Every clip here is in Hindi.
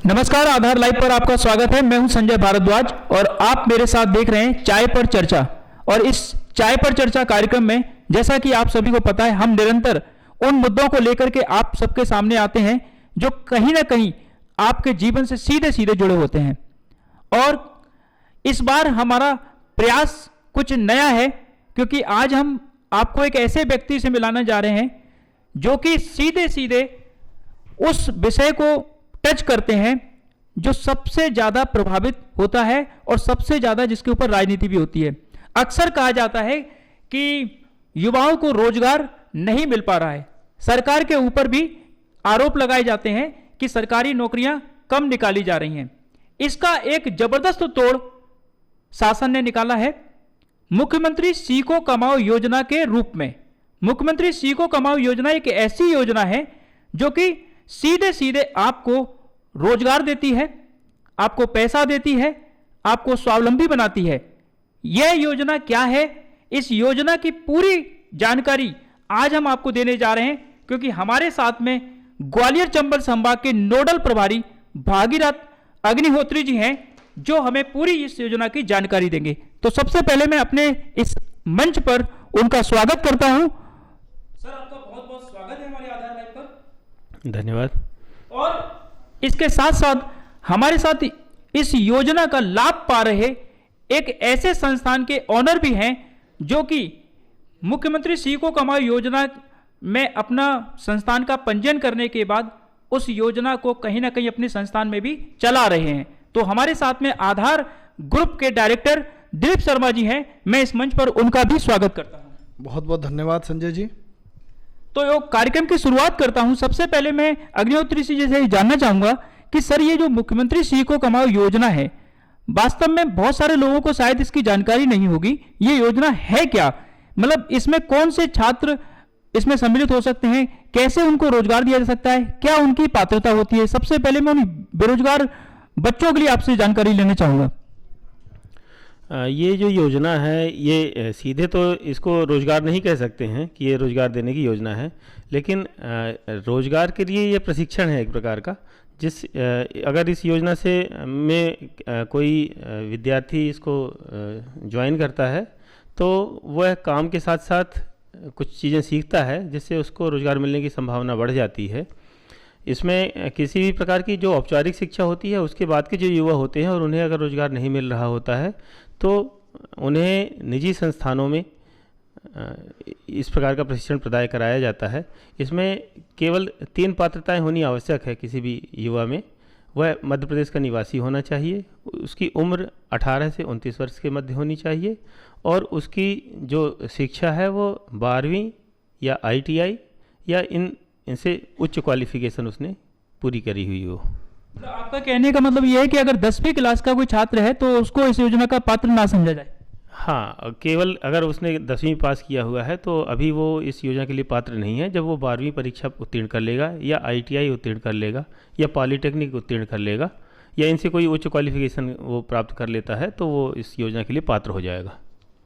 नमस्कार, आधार लाइव पर आपका स्वागत है। मैं हूं संजय भारद्वाज और आप मेरे साथ देख रहे हैं चाय पर चर्चा। और इस चाय पर चर्चा कार्यक्रम में जैसा कि आप सभी को पता है, हम निरंतर उन मुद्दों को लेकर के आप सबके सामने आते हैं जो कहीं ना कहीं आपके जीवन से सीधे सीधे जुड़े होते हैं। और इस बार हमारा प्रयास कुछ नया है, क्योंकि आज हम आपको एक ऐसे व्यक्ति से मिलाने जा रहे हैं जो कि सीधे सीधे उस विषय को टच करते हैं जो सबसे ज्यादा प्रभावित होता है और सबसे ज्यादा जिसके ऊपर राजनीति भी होती है। अक्सर कहा जाता है कि युवाओं को रोजगार नहीं मिल पा रहा है। सरकार के ऊपर भी आरोप लगाए जाते हैं कि सरकारी नौकरियां कम निकाली जा रही हैं। इसका एक जबरदस्त तोड़ शासन ने निकाला है मुख्यमंत्री सीखो कमाओ योजना के रूप में। मुख्यमंत्री सीखो कमाओ योजना एक ऐसी योजना है जो कि सीधे सीधे आपको रोजगार देती है, आपको पैसा देती है, आपको स्वावलंबी बनाती है। यह योजना क्या है, इस योजना की पूरी जानकारी आज हम आपको देने जा रहे हैं, क्योंकि हमारे साथ में ग्वालियर चंबल संभाग के नोडल प्रभारी भागीरथ अग्निहोत्री जी हैं जो हमें पूरी इस योजना की जानकारी देंगे। तो सबसे पहले मैं अपने इस मंच पर उनका स्वागत करता हूं। सर, आपका बहुत बहुत स्वागत है हमारे आधार लाइव पर। धन्यवाद। और इसके साथ साथ हमारे साथ इस योजना का लाभ पा रहे एक ऐसे संस्थान के ऑनर भी हैं जो कि मुख्यमंत्री सीखो कमाओ योजना में अपना संस्थान का पंजीयन करने के बाद उस योजना को कहीं ना कहीं अपने संस्थान में भी चला रहे हैं। तो हमारे साथ में आधार ग्रुप के डायरेक्टर दिलीप शर्मा जी हैं। मैं इस मंच पर उनका भी स्वागत करता हूं। बहुत बहुत धन्यवाद संजय जी। तो कार्यक्रम की शुरुआत करता हूं। सबसे पहले मैं अग्निहोत्री जी से जानना चाहूंगा कि सर, ये जो मुख्यमंत्री सीखो कमाओ योजना है, वास्तव में बहुत सारे लोगों को शायद इसकी जानकारी नहीं होगी। ये योजना है क्या, मतलब इसमें कौन से छात्र इसमें सम्मिलित हो सकते हैं, कैसे उनको रोजगार दिया जा सकता है, क्या उनकी पात्रता होती है? सबसे पहले मैं उन बेरोजगार बच्चों के लिए आपसे जानकारी लेना चाहूंगा। ये जो योजना है, ये सीधे तो इसको रोज़गार नहीं कह सकते हैं कि ये रोज़गार देने की योजना है, लेकिन रोज़गार के लिए ये प्रशिक्षण है एक प्रकार का। अगर इस योजना से में कोई विद्यार्थी इसको ज्वाइन करता है तो वह काम के साथ साथ कुछ चीज़ें सीखता है जिससे उसको रोज़गार मिलने की संभावना बढ़ जाती है। इसमें किसी भी प्रकार की जो औपचारिक शिक्षा होती है उसके बाद के जो युवा होते हैं और उन्हें अगर रोज़गार नहीं मिल रहा होता है तो उन्हें निजी संस्थानों में इस प्रकार का प्रशिक्षण प्रदान कराया जाता है। इसमें केवल 3 पात्रताएं होनी आवश्यक है किसी भी युवा में। वह मध्य प्रदेश का निवासी होना चाहिए, उसकी उम्र 18 से 29 वर्ष के मध्य होनी चाहिए और उसकी जो शिक्षा है वो 12वीं या ITI या इनसे उच्च क्वालिफिकेशन उसने पूरी करी हुई हो। आपका कहने का मतलब यह है कि अगर 10वीं क्लास का कोई छात्र है तो उसको इस योजना का पात्र ना समझा जाए? हाँ, केवल अगर उसने 10वीं पास किया हुआ है तो अभी वो इस योजना के लिए पात्र नहीं है। जब वो 12वीं परीक्षा उत्तीर्ण कर लेगा या ITI उत्तीर्ण कर लेगा या पॉलीटेक्निक उत्तीर्ण कर लेगा या इनसे कोई उच्च क्वालिफिकेशन वो प्राप्त कर लेता है तो वो इस योजना के लिए पात्र हो जाएगा।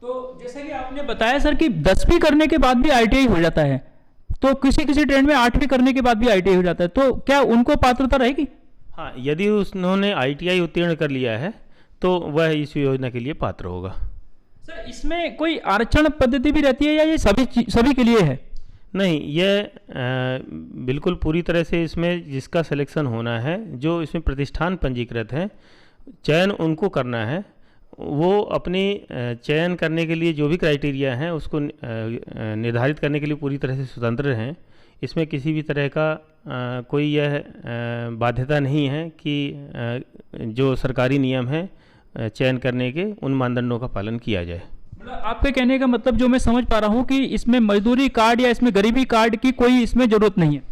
तो जैसा कि आपने बताया सर कि 10वीं करने के बाद भी ITI हो जाता है, तो किसी किसी ट्रेंड में 8वीं करने के बाद भी ITI हो जाता है, तो क्या उनको पात्रता रहेगी? हाँ, यदि उन्होंने ITI उत्तीर्ण कर लिया है तो वह इस योजना के लिए पात्र होगा। सर, इसमें कोई आरक्षण पद्धति भी रहती है या ये सभी के लिए है? नहीं, यह बिल्कुल पूरी तरह से इसमें जिसका सिलेक्शन होना है, जो इसमें प्रतिष्ठान पंजीकृत हैं, चयन उनको करना है। वो अपनी चयन करने के लिए जो भी क्राइटेरिया हैं उसको निर्धारित करने के लिए पूरी तरह से स्वतंत्र हैं। इसमें किसी भी तरह का कोई यह बाध्यता नहीं है कि जो सरकारी नियम है चयन करने के उन मानदंडों का पालन किया जाए। मतलब आपके कहने का मतलब जो मैं समझ पा रहा हूँ कि इसमें मजदूरी कार्ड या इसमें गरीबी कार्ड की कोई इसमें ज़रूरत नहीं है?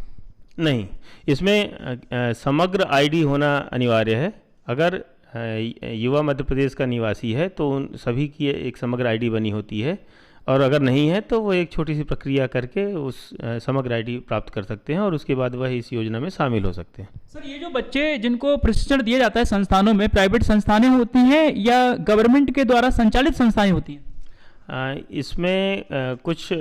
नहीं, इसमें समग्र ID होना अनिवार्य है। अगर युवा मध्य प्रदेश का निवासी है तो उन सभी की एक समग्र ID बनी होती है, और अगर नहीं है तो वो एक छोटी सी प्रक्रिया करके उस समग्र ID प्राप्त कर सकते हैं और उसके बाद वह इस योजना में शामिल हो सकते हैं। सर, ये जो बच्चे जिनको प्रशिक्षण दिया जाता है संस्थानों में, प्राइवेट संस्थानें होती हैं या गवर्नमेंट के द्वारा संचालित संस्थाएं होती हैं? इसमें कुछ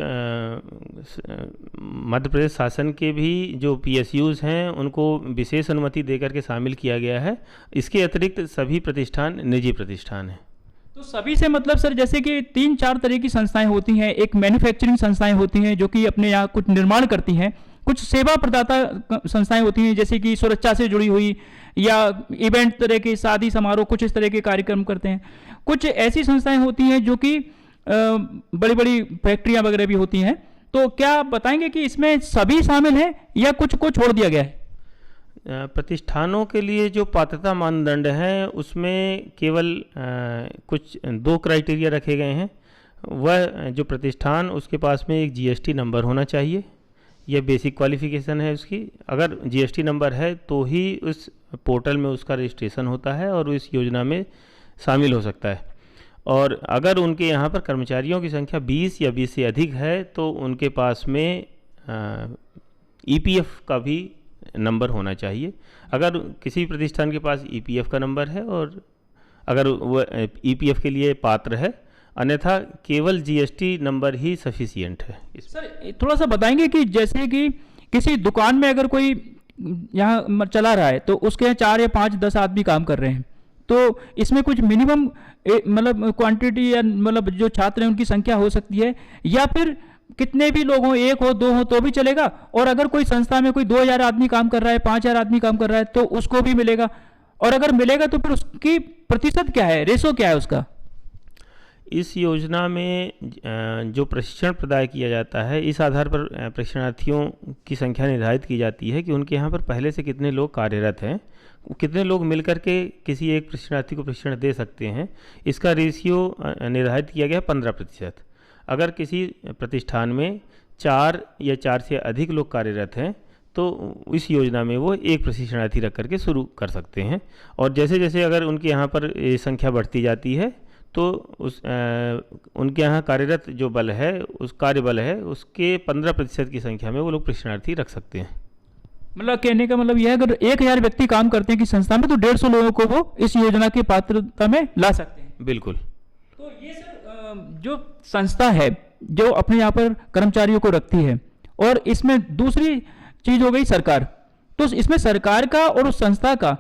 मध्य प्रदेश शासन के भी जो पीएसयूज़ हैं उनको विशेष अनुमति देकर के शामिल किया गया है। इसके अतिरिक्त सभी प्रतिष्ठान निजी प्रतिष्ठान हैं। तो सभी से मतलब सर, जैसे कि 3-4 तरह की संस्थाएं होती हैं। एक मैन्युफैक्चरिंग संस्थाएं होती हैं जो कि अपने यहाँ कुछ निर्माण करती हैं, कुछ सेवा प्रदाता संस्थाएं होती हैं जैसे कि सुरक्षा से जुड़ी हुई, या इवेंट तरह के शादी समारोह कुछ इस तरह के कार्यक्रम करते हैं। कुछ ऐसी संस्थाएं होती हैं जो कि बड़ी बड़ी फैक्ट्रियां वगैरह भी होती हैं। तो क्या आप बताएंगे कि इसमें सभी शामिल हैं या कुछ को छोड़ दिया गया है? प्रतिष्ठानों के लिए जो पात्रता मानदंड हैं उसमें केवल कुछ 2 क्राइटेरिया रखे गए हैं। वह जो प्रतिष्ठान, उसके पास में एक जीएसटी नंबर होना चाहिए। यह बेसिक क्वालिफिकेशन है उसकी। अगर जीएसटी नंबर है तो ही उस पोर्टल में उसका रजिस्ट्रेशन होता है और वो इस योजना में शामिल हो सकता है। और अगर उनके यहाँ पर कर्मचारियों की संख्या 20 या 20 से अधिक है तो उनके पास में ईपीएफ का भी नंबर होना चाहिए। अगर किसी प्रतिष्ठान के पास ईपीएफ का नंबर है और अगर वह ईपीएफ के लिए पात्र है, अन्यथा केवल जीएसटी नंबर ही सफिशिएंट है। सर थोड़ा सा बताएंगे कि जैसे कि किसी दुकान में अगर कोई यहाँ चला रहा है तो उसके यहाँ 4 या 5, 10 आदमी काम कर रहे हैं, तो इसमें कुछ मिनिमम मतलब क्वांटिटी या मतलब जो छात्र हैं उनकी संख्या हो सकती है, या फिर कितने भी लोग हों, 1 हो 2 हो तो भी चलेगा? और अगर कोई संस्था में कोई 2000 आदमी काम कर रहा है, 5000 आदमी काम कर रहा है तो उसको भी मिलेगा? और अगर मिलेगा तो फिर उसकी प्रतिशत क्या है, रेशो क्या है उसका? इस योजना में जो प्रशिक्षण प्रदान किया जाता है, इस आधार पर प्रशिक्षणार्थियों की संख्या निर्धारित की जाती है कि उनके यहाँ पर पहले से कितने लोग कार्यरत हैं, कितने लोग मिलकर के किसी एक प्रशिक्षणार्थी को प्रशिक्षण दे सकते हैं। इसका रेशियो निर्धारित किया गया है 15%। अगर किसी प्रतिष्ठान में 4 या 4 से अधिक लोग कार्यरत हैं तो इस योजना में वो एक प्रशिक्षणार्थी रख करके शुरू कर सकते हैं। और जैसे जैसे अगर उनके यहाँ पर ये संख्या बढ़ती जाती है तो उनके यहाँ कार्यरत जो बल है, उस कार्यबल है, उसके 15% की संख्या में वो लोग प्रशिक्षणार्थी रख सकते हैं। मतलब कहने का मतलब यह है, अगर 1000 व्यक्ति काम करते हैं कि संस्था में तो 150 लोगों को वो इस योजना की पात्रता में ला सकते हैं। बिल्कुल। तो ये सर जो संस्था है जो अपने यहाँ पर कर्मचारियों को रखती है, और इसमें दूसरी चीज हो गई सरकार। तो इसमें सरकार का और उस संस्था का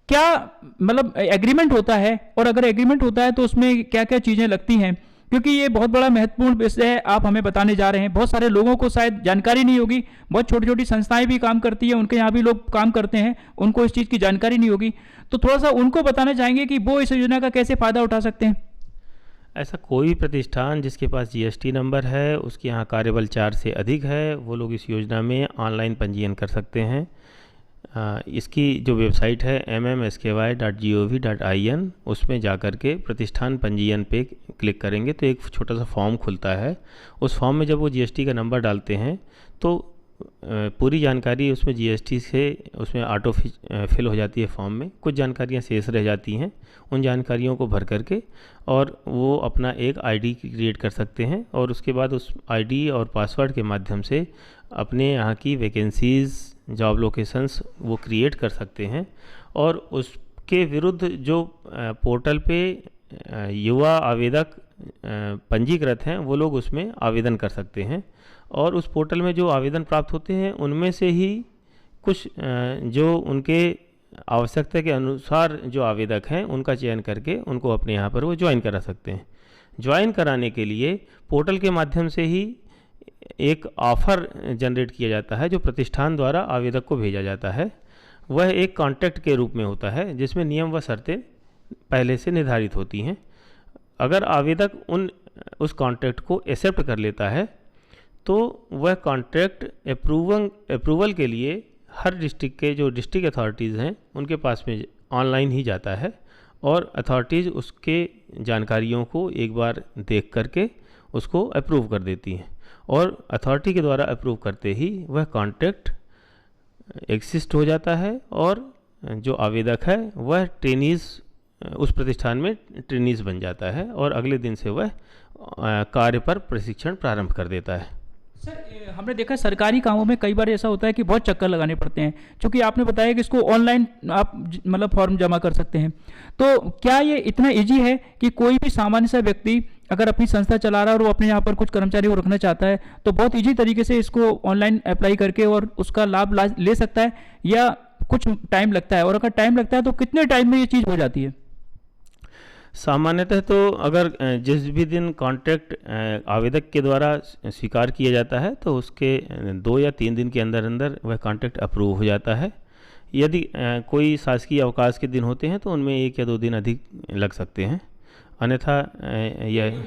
क्या मतलब एग्रीमेंट होता है, और अगर एग्रीमेंट होता है तो उसमें क्या क्या चीज़ें लगती हैं? क्योंकि ये बहुत बड़ा महत्वपूर्ण विषय है, आप हमें बताने जा रहे हैं। बहुत सारे लोगों को शायद जानकारी नहीं होगी, बहुत छोटी छोटी संस्थाएं भी काम करती हैं, उनके यहाँ भी लोग काम करते हैं, उनको इस चीज़ की जानकारी नहीं होगी। तो थोड़ा सा उनको बताना चाहेंगे कि वो इस योजना का कैसे फ़ायदा उठा सकते हैं। ऐसा कोई प्रतिष्ठान जिसके पास जीएसटी नंबर है, उसके यहाँ कार्यबल 4 से अधिक है, वो लोग इस योजना में ऑनलाइन पंजीयन कर सकते हैं। इसकी जो वेबसाइट है mmsky.gov.in, उसमें जाकर के प्रतिष्ठान पंजीयन पे क्लिक करेंगे तो एक छोटा सा फॉर्म खुलता है। उस फॉर्म में जब वो जीएसटी का नंबर डालते हैं तो पूरी जानकारी उसमें जीएसटी से उसमें ऑटो फिल हो जाती है फॉर्म में। कुछ जानकारियाँ शेष रह जाती हैं, उन जानकारियों को भर करके और वो अपना एक आईडी क्रिएट कर सकते हैं, और उसके बाद उस आईडी और पासवर्ड के माध्यम से अपने यहाँ की वैकेंसीज़, जॉब लोकेशंस वो क्रिएट कर सकते हैं। और उसके विरुद्ध जो पोर्टल पे युवा आवेदक पंजीकृत हैं वो लोग उसमें आवेदन कर सकते हैं। और उस पोर्टल में जो आवेदन प्राप्त होते हैं उनमें से ही कुछ जो उनके आवश्यकता के अनुसार जो आवेदक हैं उनका चयन करके उनको अपने यहाँ पर वो ज्वाइन करा सकते हैं। ज्वाइन कराने के लिए पोर्टल के माध्यम से ही एक ऑफ़र जनरेट किया जाता है जो प्रतिष्ठान द्वारा आवेदक को भेजा जाता है। वह एक कॉन्ट्रैक्ट के रूप में होता है जिसमें नियम व शर्तें पहले से निर्धारित होती हैं। अगर आवेदक उस कॉन्ट्रैक्ट को एक्सेप्ट कर लेता है तो वह कॉन्ट्रैक्ट अप्रूवल के लिए हर डिस्ट्रिक्ट के जो डिस्ट्रिक्ट अथॉरिटीज़ हैं उनके पास में ऑनलाइन ही जाता है, और अथॉरिटीज़ उसके जानकारियों को एक बार देख करके उसको अप्रूव कर देती हैं। और अथॉरिटी के द्वारा अप्रूव करते ही वह कॉन्ट्रैक्ट एक्सिस्ट हो जाता है, और जो आवेदक है वह ट्रेनीज़ उस प्रतिष्ठान में ट्रेनीज़ बन जाता है, और अगले दिन से वह कार्य पर प्रशिक्षण प्रारंभ कर देता है। सर हमने देखा सरकारी कामों में कई बार ऐसा होता है कि बहुत चक्कर लगाने पड़ते हैं, क्योंकि आपने बताया कि इसको ऑनलाइन आप मतलब फॉर्म जमा कर सकते हैं। तो क्या ये इतना इजी है कि कोई भी सामान्य सा व्यक्ति अगर अपनी संस्था चला रहा है और वो अपने यहाँ पर कुछ कर्मचारी को रखना चाहता है तो बहुत ईजी तरीके से इसको ऑनलाइन अप्लाई करके और उसका लाभ ले सकता है, या कुछ टाइम लगता है? और अगर टाइम लगता है तो कितने टाइम में ये चीज़ हो जाती है? सामान्यतः तो अगर जिस भी दिन कॉन्ट्रैक्ट आवेदक के द्वारा स्वीकार किया जाता है तो उसके 2 या 3 दिन के अंदर अंदर वह कॉन्ट्रैक्ट अप्रूव हो जाता है। यदि कोई शासकीय अवकाश के दिन होते हैं तो उनमें 1 या 2 दिन अधिक लग सकते हैं, अन्यथा यह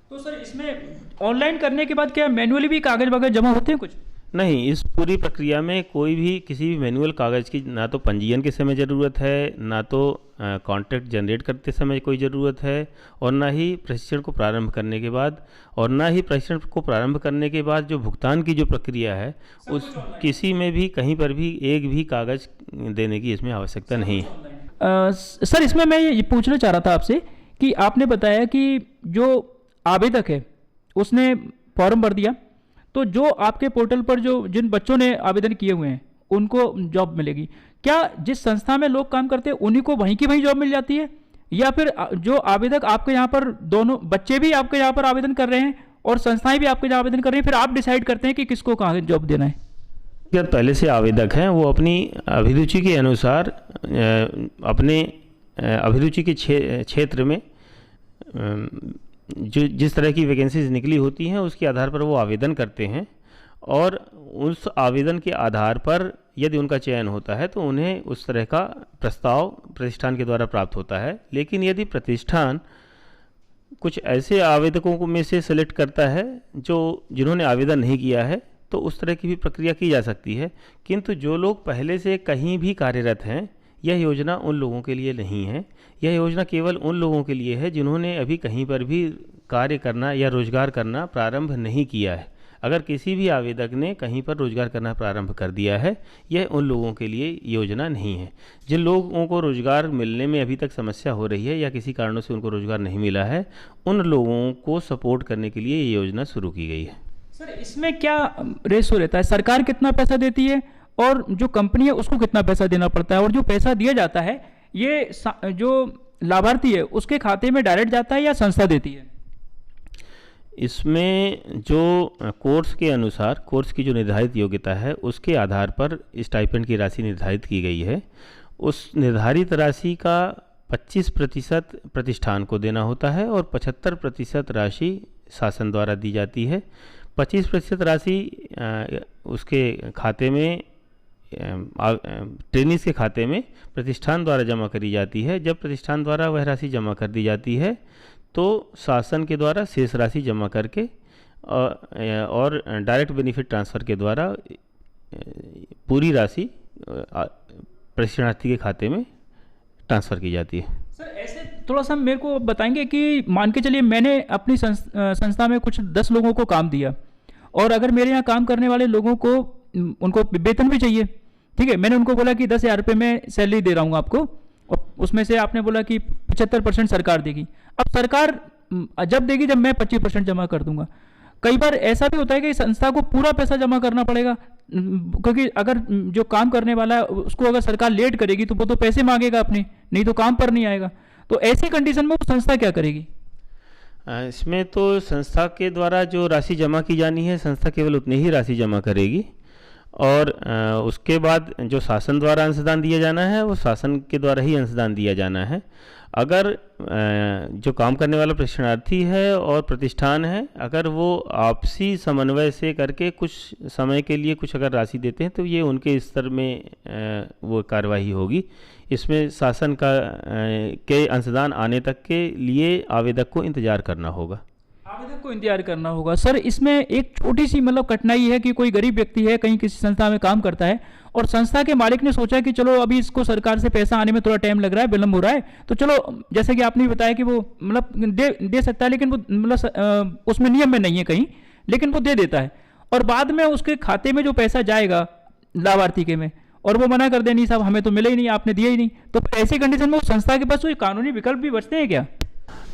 तो सर इसमें ऑनलाइन करने के बाद क्या मैन्युअली भी कागज वगैरह जमा होते हैं कुछ? नहीं, इस पूरी प्रक्रिया में कोई भी किसी भी मैनुअल कागज़ की ना तो पंजीयन के समय ज़रूरत है, ना तो कॉन्ट्रैक्ट जनरेट करते समय कोई ज़रूरत है, और ना ही प्रशिक्षण को प्रारंभ करने के बाद, और ना ही प्रशिक्षण को प्रारंभ करने के बाद जो भुगतान की जो प्रक्रिया है उस किसी में भी कहीं पर भी एक भी कागज़ देने की इसमें आवश्यकता नहीं है। सर इसमें मैं ये पूछना चाह रहा था आपसे कि आपने बताया कि जो आवेदक है उसने फॉर्म भर दिया, तो जो आपके पोर्टल पर जो जिन बच्चों ने आवेदन किए हुए हैं उनको जॉब मिलेगी। क्या जिस संस्था में लोग काम करते हैं उन्हीं को वहीं की वहीं जॉब मिल जाती है, या फिर जो आवेदक आपके यहाँ पर, दोनों बच्चे भी आपके यहाँ पर आवेदन कर रहे हैं और संस्थाएं भी आपके यहाँ आवेदन कर रही हैं, फिर आप डिसाइड करते हैं कि किसको कहाँ जॉब देना है? क्या पहले से आवेदक हैं वो अपनी अभिरुचि के अनुसार अपने अभिरुचि के क्षेत्र में जो जिस तरह की वैकेंसीज निकली होती हैं उसके आधार पर वो आवेदन करते हैं, और उस आवेदन के आधार पर यदि उनका चयन होता है तो उन्हें उस तरह का प्रस्ताव प्रतिष्ठान के द्वारा प्राप्त होता है। लेकिन यदि प्रतिष्ठान कुछ ऐसे आवेदकों को में से सेलेक्ट करता है जिन्होंने आवेदन नहीं किया है तो उस तरह की भी प्रक्रिया की जा सकती है। किंतु जो लोग पहले से कहीं भी कार्यरत हैं, यह योजना उन लोगों के लिए नहीं है। यह योजना केवल उन लोगों के लिए है जिन्होंने अभी कहीं पर भी कार्य करना या रोजगार करना प्रारंभ नहीं किया है। अगर किसी भी आवेदक ने कहीं पर रोजगार करना प्रारंभ कर दिया है, यह उन लोगों के लिए योजना नहीं है। जिन लोगों को रोजगार मिलने में अभी तक समस्या हो रही है या किसी कारणों से उनको रोजगार नहीं मिला है, उन लोगों को सपोर्ट करने के लिए ये योजना शुरू की गई है। सर इसमें क्या रेशो रहता है? सरकार कितना पैसा देती है और जो कंपनी है उसको कितना पैसा देना पड़ता है? और जो पैसा दिया जाता है ये जो लाभार्थी है उसके खाते में डायरेक्ट जाता है या संस्था देती है? इसमें जो कोर्स के अनुसार, कोर्स की जो निर्धारित योग्यता है उसके आधार पर स्टाइपेंड की राशि निर्धारित की गई है। उस निर्धारित राशि का 25% प्रतिष्ठान को देना होता है और 75% राशि शासन द्वारा दी जाती है। 25% राशि उसके खाते में, ट्रेनिस के खाते में प्रतिष्ठान द्वारा जमा करी जाती है। जब प्रतिष्ठान द्वारा वह राशि जमा कर दी जाती है तो शासन के द्वारा शेष राशि जमा करके और डायरेक्ट बेनिफिट ट्रांसफ़र के द्वारा पूरी राशि प्रशिक्षणार्थी के खाते में ट्रांसफ़र की जाती है। सर ऐसे थोड़ा सा मेरे को बताएंगे कि मान के चलिए मैंने अपनी संस्था में कुछ 10 लोगों को काम दिया, और अगर मेरे यहाँ काम करने वाले लोगों को उनको वेतन भी चाहिए, ठीक है, मैंने उनको बोला कि 10,000 रुपये मैं सैलरी दे रहा हूँ आपको, और उसमें से आपने बोला कि 75% सरकार देगी। अब सरकार जब देगी जब मैं 25% जमा कर दूंगा। कई बार ऐसा भी होता है कि संस्था को पूरा पैसा जमा करना पड़ेगा, क्योंकि अगर जो काम करने वाला है उसको अगर सरकार लेट करेगी तो वो तो पैसे मांगेगा अपने, नहीं तो काम पर नहीं आएगा। तो ऐसी कंडीशन में वो संस्था क्या करेगी? इसमें तो संस्था के द्वारा जो राशि जमा की जानी है, संस्था केवल उतनी ही राशि जमा करेगी, और उसके बाद जो शासन द्वारा अंशदान दिया जाना है वो शासन के द्वारा ही अंशदान दिया जाना है। अगर जो काम करने वाला प्रशिक्षणार्थी है और प्रतिष्ठान है, अगर वो आपसी समन्वय से करके कुछ समय के लिए कुछ अगर राशि देते हैं तो ये उनके स्तर में वो कार्यवाही होगी। इसमें शासन के अंशदान आने तक के लिए आवेदक को इंतज़ार करना होगा। आवेदक को इंतजार करना होगा। सर इसमें एक छोटी सी मतलब कठिनाई है कि कोई गरीब व्यक्ति है, कहीं किसी संस्था में काम करता है, और संस्था के मालिक ने सोचा कि चलो अभी इसको सरकार से पैसा आने में थोड़ा टाइम लग रहा है, विलम्ब हो रहा है, तो चलो जैसे कि आपने बताया कि वो मतलब दे सकता है, लेकिन वो मतलब उसमें नियम में नहीं है कहीं, लेकिन वो दे देता है, और बाद में उसके खाते में जो पैसा जाएगा लाभार्थी के में, और वो मना कर दे नहीं साहब हमें तो मिला ही नहीं, आपने दिया ही नहीं, तो फिर ऐसी कंडीशन में उस संस्था के पास कोई कानूनी विकल्प भी बचते हैं क्या?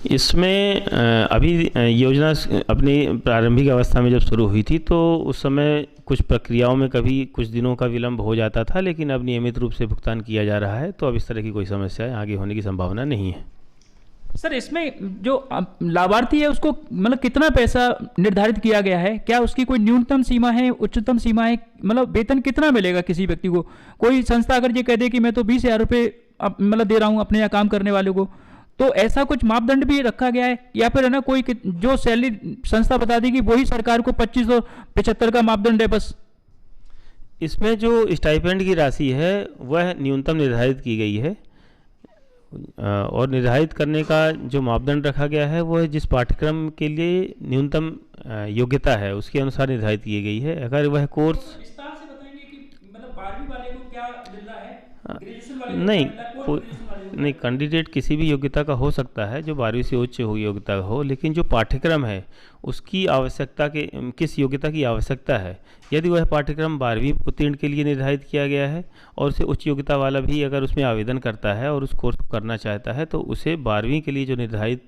इसमें अभी योजना अपनी प्रारंभिक अवस्था में जब शुरू हुई थी तो उस समय कुछ प्रक्रियाओं में कभी कुछ दिनों का विलंब हो जाता था, लेकिन अब नियमित रूप से भुगतान किया जा रहा है, तो अब इस तरह की कोई समस्या आगे होने की संभावना नहीं है। सर इसमें जो लाभार्थी है उसको मतलब कितना पैसा निर्धारित किया गया है? क्या उसकी कोई न्यूनतम सीमा है, उच्चतम सीमा है? मतलब वेतन कितना मिलेगा किसी व्यक्ति को? कोई संस्था अगर ये कह दे कि मैं तो 20,000 रुपये मतलब दे रहा हूँ अपने यहाँ काम करने वाले को, तो ऐसा कुछ मापदंड भी रखा गया है? या फिर है ना कोई जो सैलरी संस्था बता देगी वही सरकार को 2575 का मापदंड है बस? इसमें जो स्टाइपेंड की राशि है वह न्यूनतम निर्धारित की गई है, और निर्धारित करने का जो मापदंड रखा गया है वो है जिस पाठ्यक्रम के लिए न्यूनतम योग्यता है उसके अनुसार निर्धारित की गई है। अगर वह कोर्स विस्तार से बताएंगे कि मतलब 12वीं वाले को क्या मिल रहा है, ग्रेजुएशन वाले को नहीं, क्या मिल रहा है, कोई ग्रेजुएशन वाले को? नहीं, कैंडिडेट किसी भी योग्यता का हो सकता है जो 12वीं से उच्च हो योग्यता हो, लेकिन जो पाठ्यक्रम है उसकी आवश्यकता के किस योग्यता की आवश्यकता है, यदि वह पाठ्यक्रम 12वीं उत्तीर्ण के लिए निर्धारित किया गया है और उसे उच्च योग्यता वाला भी अगर उसमें आवेदन करता है और उस कोर्स को करना चाहता है तो उसे 12वीं के लिए जो निर्धारित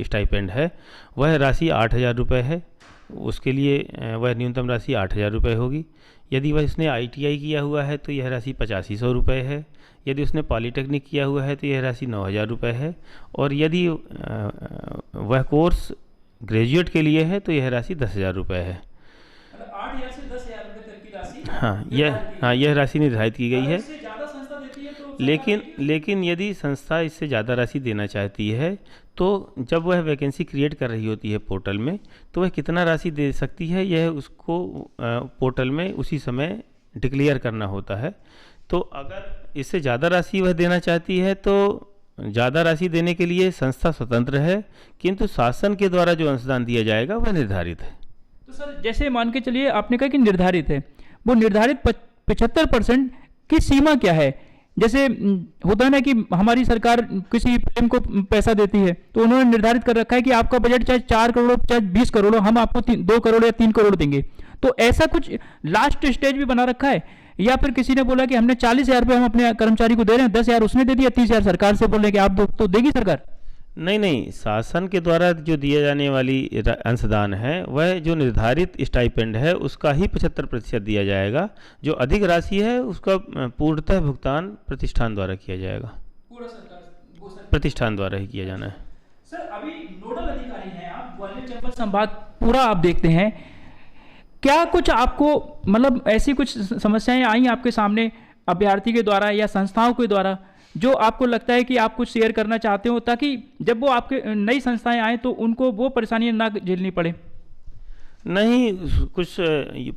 स्टाइपेंड है वह राशि 8,000 रुपये है। उसके लिए वह न्यूनतम राशि 8,000 रुपये होगी। यदि वह इसने ITI किया हुआ है तो यह राशि 8500 रुपये है। यदि उसने पॉलीटेक्निक किया हुआ है तो यह राशि 9,000 रुपये है। और यदि वह कोर्स ग्रेजुएट के लिए है तो यह राशि 10,000 रुपये है। 8,000 से 10,000 रुपये तक की राशि यह राशि निर्धारित की गई है। इससे ज़्यादा संस्था देती है तो लेकिन यदि संस्था इससे ज़्यादा राशि देना चाहती है तो जब वह वैकेंसी क्रिएट कर रही होती है पोर्टल में, तो वह कितना राशि दे सकती है यह उसको पोर्टल में उसी समय डिक्लेयर करना होता है। तो अगर इससे ज़्यादा राशि वह देना चाहती है तो ज़्यादा राशि देने के लिए संस्था स्वतंत्र है, किंतु शासन के द्वारा जो अंशदान दिया जाएगा वह निर्धारित है। तो सर जैसे मान के चलिए आपने कहा कि निर्धारित है, वो निर्धारित 75% की सीमा क्या है? जैसे होता है ना कि हमारी सरकार किसी पीएम को पैसा देती है तो उन्होंने निर्धारित कर रखा है कि आपका बजट चाहे 4 करोड़ हो चाहे 20 करोड़ हो, हम आपको 2 करोड़ या 3 करोड़ देंगे। तो ऐसा कुछ लास्ट स्टेज भी बना रखा है? या फिर किसी ने बोला कि हमने 40,000 रुपये हम अपने कर्मचारी को दे रहे हैं, 10,000 उसने दे दिया, 30,000 सरकार से बोल रहे हैं कि आप दो, तो देगी सरकार? नहीं, शासन के द्वारा जो दिया जाने वाली अंशदान है वह जो निर्धारित स्टाइपेंड है उसका ही 75% दिया जाएगा। जो अधिक राशि है उसका पूर्णतः भुगतान प्रतिष्ठान द्वारा किया जाएगा। पूरा सरकार प्रतिष्ठान द्वारा ही किया जाना है। सर अभी नोडल अधिकारी हैं आप, ग्वालियर चंबल संभाग पूरा आप देखते हैं, क्या कुछ आपको मतलब ऐसी कुछ समस्याएं आई आपके सामने अभ्यर्थी के द्वारा या संस्थाओं के द्वारा जो आपको लगता है कि आप कुछ शेयर करना चाहते हो, ताकि जब वो आपके नई संस्थाएं आए तो उनको वो परेशानियां ना झेलनी पड़े? नहीं, कुछ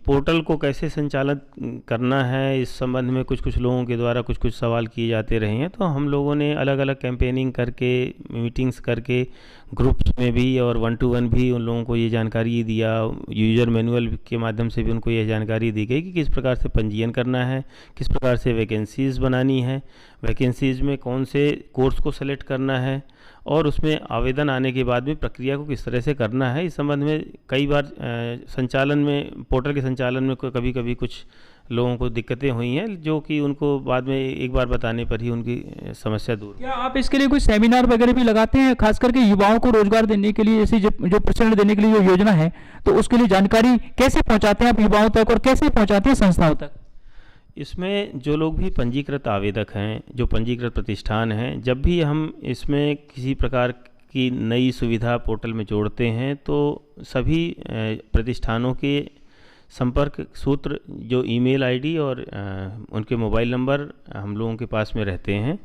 पोर्टल को कैसे संचालित करना है इस संबंध में कुछ लोगों के द्वारा कुछ सवाल किए जाते रहे हैं, तो हम लोगों ने अलग अलग कैंपेनिंग करके, मीटिंग्स करके, ग्रुप्स में भी और 1-to-1 भी उन लोगों को ये जानकारी दिया। यूजर मैनुअल के माध्यम से भी उनको ये जानकारी दी गई कि किस प्रकार से पंजीयन करना है, किस प्रकार से वैकेंसीज़ बनानी है, वैकेंसीज़ में कौन से कोर्स को सेलेक्ट करना है और उसमें आवेदन आने के बाद में प्रक्रिया को किस तरह से करना है। इस संबंध में कई बार संचालन में, पोर्टल के संचालन में कभी कभी कुछ लोगों को दिक्कतें हुई हैं जो कि उनको बाद में एक बार बताने पर ही उनकी समस्या दूर। क्या आप इसके लिए कोई सेमिनार वगैरह भी लगाते हैं, खास करके युवाओं को रोजगार देने के लिए, जैसे जो प्रशिक्षण देने के लिए जो योजना है, तो उसके लिए जानकारी कैसे पहुंचाते हैं आप युवाओं तक और कैसे पहुंचाते हैं संस्थाओं तक? इसमें जो लोग भी पंजीकृत आवेदक हैं, जो पंजीकृत प्रतिष्ठान हैं, जब भी हम इसमें किसी प्रकार की नई सुविधा पोर्टल में जोड़ते हैं तो सभी प्रतिष्ठानों के संपर्क सूत्र, जो ईमेल आईडी और उनके मोबाइल नंबर हम लोगों के पास में रहते हैं,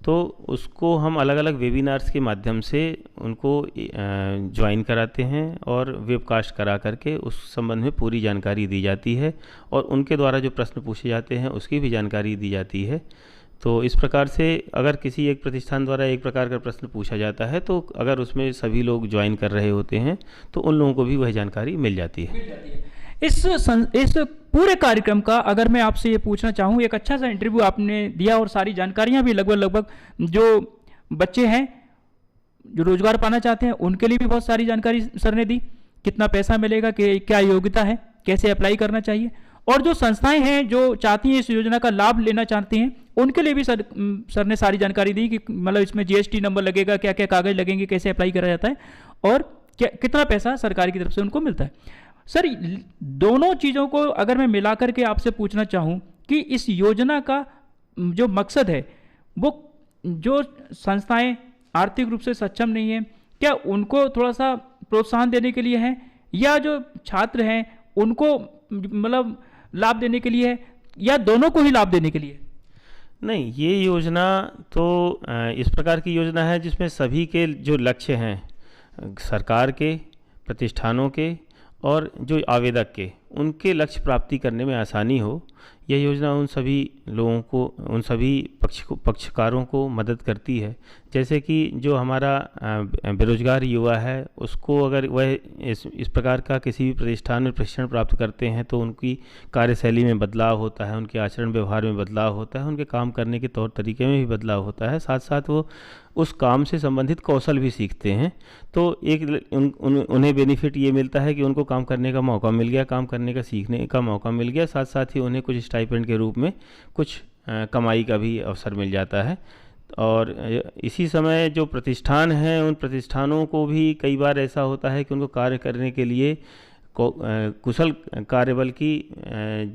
तो उसको हम अलग अलग वेबिनार्स के माध्यम से उनको ज्वाइन कराते हैं और वेबकास्ट करा करके उस संबंध में पूरी जानकारी दी जाती है और उनके द्वारा जो प्रश्न पूछे जाते हैं उसकी भी जानकारी दी जाती है। तो इस प्रकार से अगर किसी एक प्रतिष्ठान द्वारा एक प्रकार का प्रश्न पूछा जाता है तो अगर उसमें सभी लोग ज्वाइन कर रहे होते हैं तो उन लोगों को भी वह जानकारी मिल जाती है। इस पूरे कार्यक्रम का अगर मैं आपसे ये पूछना चाहूँ, एक अच्छा सा इंटरव्यू आपने दिया और सारी जानकारियाँ भी लगभग जो बच्चे हैं जो रोजगार पाना चाहते हैं उनके लिए भी बहुत सारी जानकारी सर ने दी, कितना पैसा मिलेगा, क्या योग्यता है, कैसे अप्लाई करना चाहिए, और जो संस्थाएं हैं जो चाहती हैं इस योजना का लाभ लेना चाहती हैं उनके लिए भी सर ने सारी जानकारी दी कि मतलब इसमें GST नंबर लगेगा, क्या क्या कागज लगेंगे, कैसे अप्लाई करा जाता है और कितना पैसा सरकार की तरफ से उनको मिलता है। सर दोनों चीज़ों को अगर मैं मिलाकर के आपसे पूछना चाहूँ कि इस योजना का जो मकसद है वो जो संस्थाएं आर्थिक रूप से सक्षम नहीं है, क्या उनको थोड़ा सा प्रोत्साहन देने के लिए है, या जो छात्र हैं उनको मतलब लाभ देने के लिए है, या दोनों को ही लाभ देने के लिए? नहीं, ये योजना तो इस प्रकार की योजना है जिसमें सभी के जो लक्ष्य हैं, सरकार के, प्रतिष्ठानों के और जो आवेदक के, उनके लक्ष्य प्राप्ति करने में आसानी हो। यह योजना उन सभी लोगों को, उन सभी पक्षकारों को मदद करती है। जैसे कि जो हमारा बेरोजगार युवा है, उसको अगर वह इस प्रकार का किसी भी प्रतिष्ठान में प्रशिक्षण प्राप्त करते हैं तो उनकी कार्यशैली में बदलाव होता है, उनके आचरण व्यवहार में बदलाव होता है, उनके काम करने के तौर तरीके में भी बदलाव होता है। साथ साथ वो उस काम से संबंधित कौशल भी सीखते हैं। तो एक उन्हें बेनिफिट ये मिलता है कि उनको काम करने का मौका मिल गया, काम करने का सीखने का मौका मिल गया, साथ साथ ही उन्हें कुछ स्टाइपेंड के रूप में कुछ कमाई का भी अवसर मिल जाता है। और इसी समय जो प्रतिष्ठान हैं, उन प्रतिष्ठानों को भी कई बार ऐसा होता है कि उनको कार्य करने के लिए कुशल कार्यबल की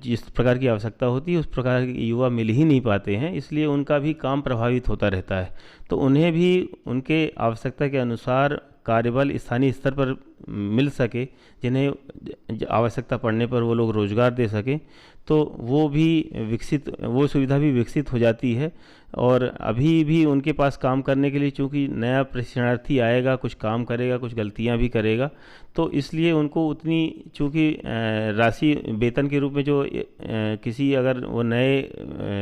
जिस प्रकार की आवश्यकता होती है उस प्रकार के युवा मिल ही नहीं पाते हैं, इसलिए उनका भी काम प्रभावित होता रहता है। तो उन्हें भी उनके आवश्यकता के अनुसार कार्यबल स्थानीय स्तर पर मिल सके, जिन्हें आवश्यकता पड़ने पर वो लोग रोज़गार दे सकें, तो वो सुविधा भी विकसित हो जाती है। और अभी भी उनके पास काम करने के लिए, चूँकि नया प्रशिक्षणार्थी आएगा, कुछ काम करेगा, कुछ गलतियां भी करेगा, तो इसलिए उनको उतनी, चूँकि राशि वेतन के रूप में जो किसी अगर वो नए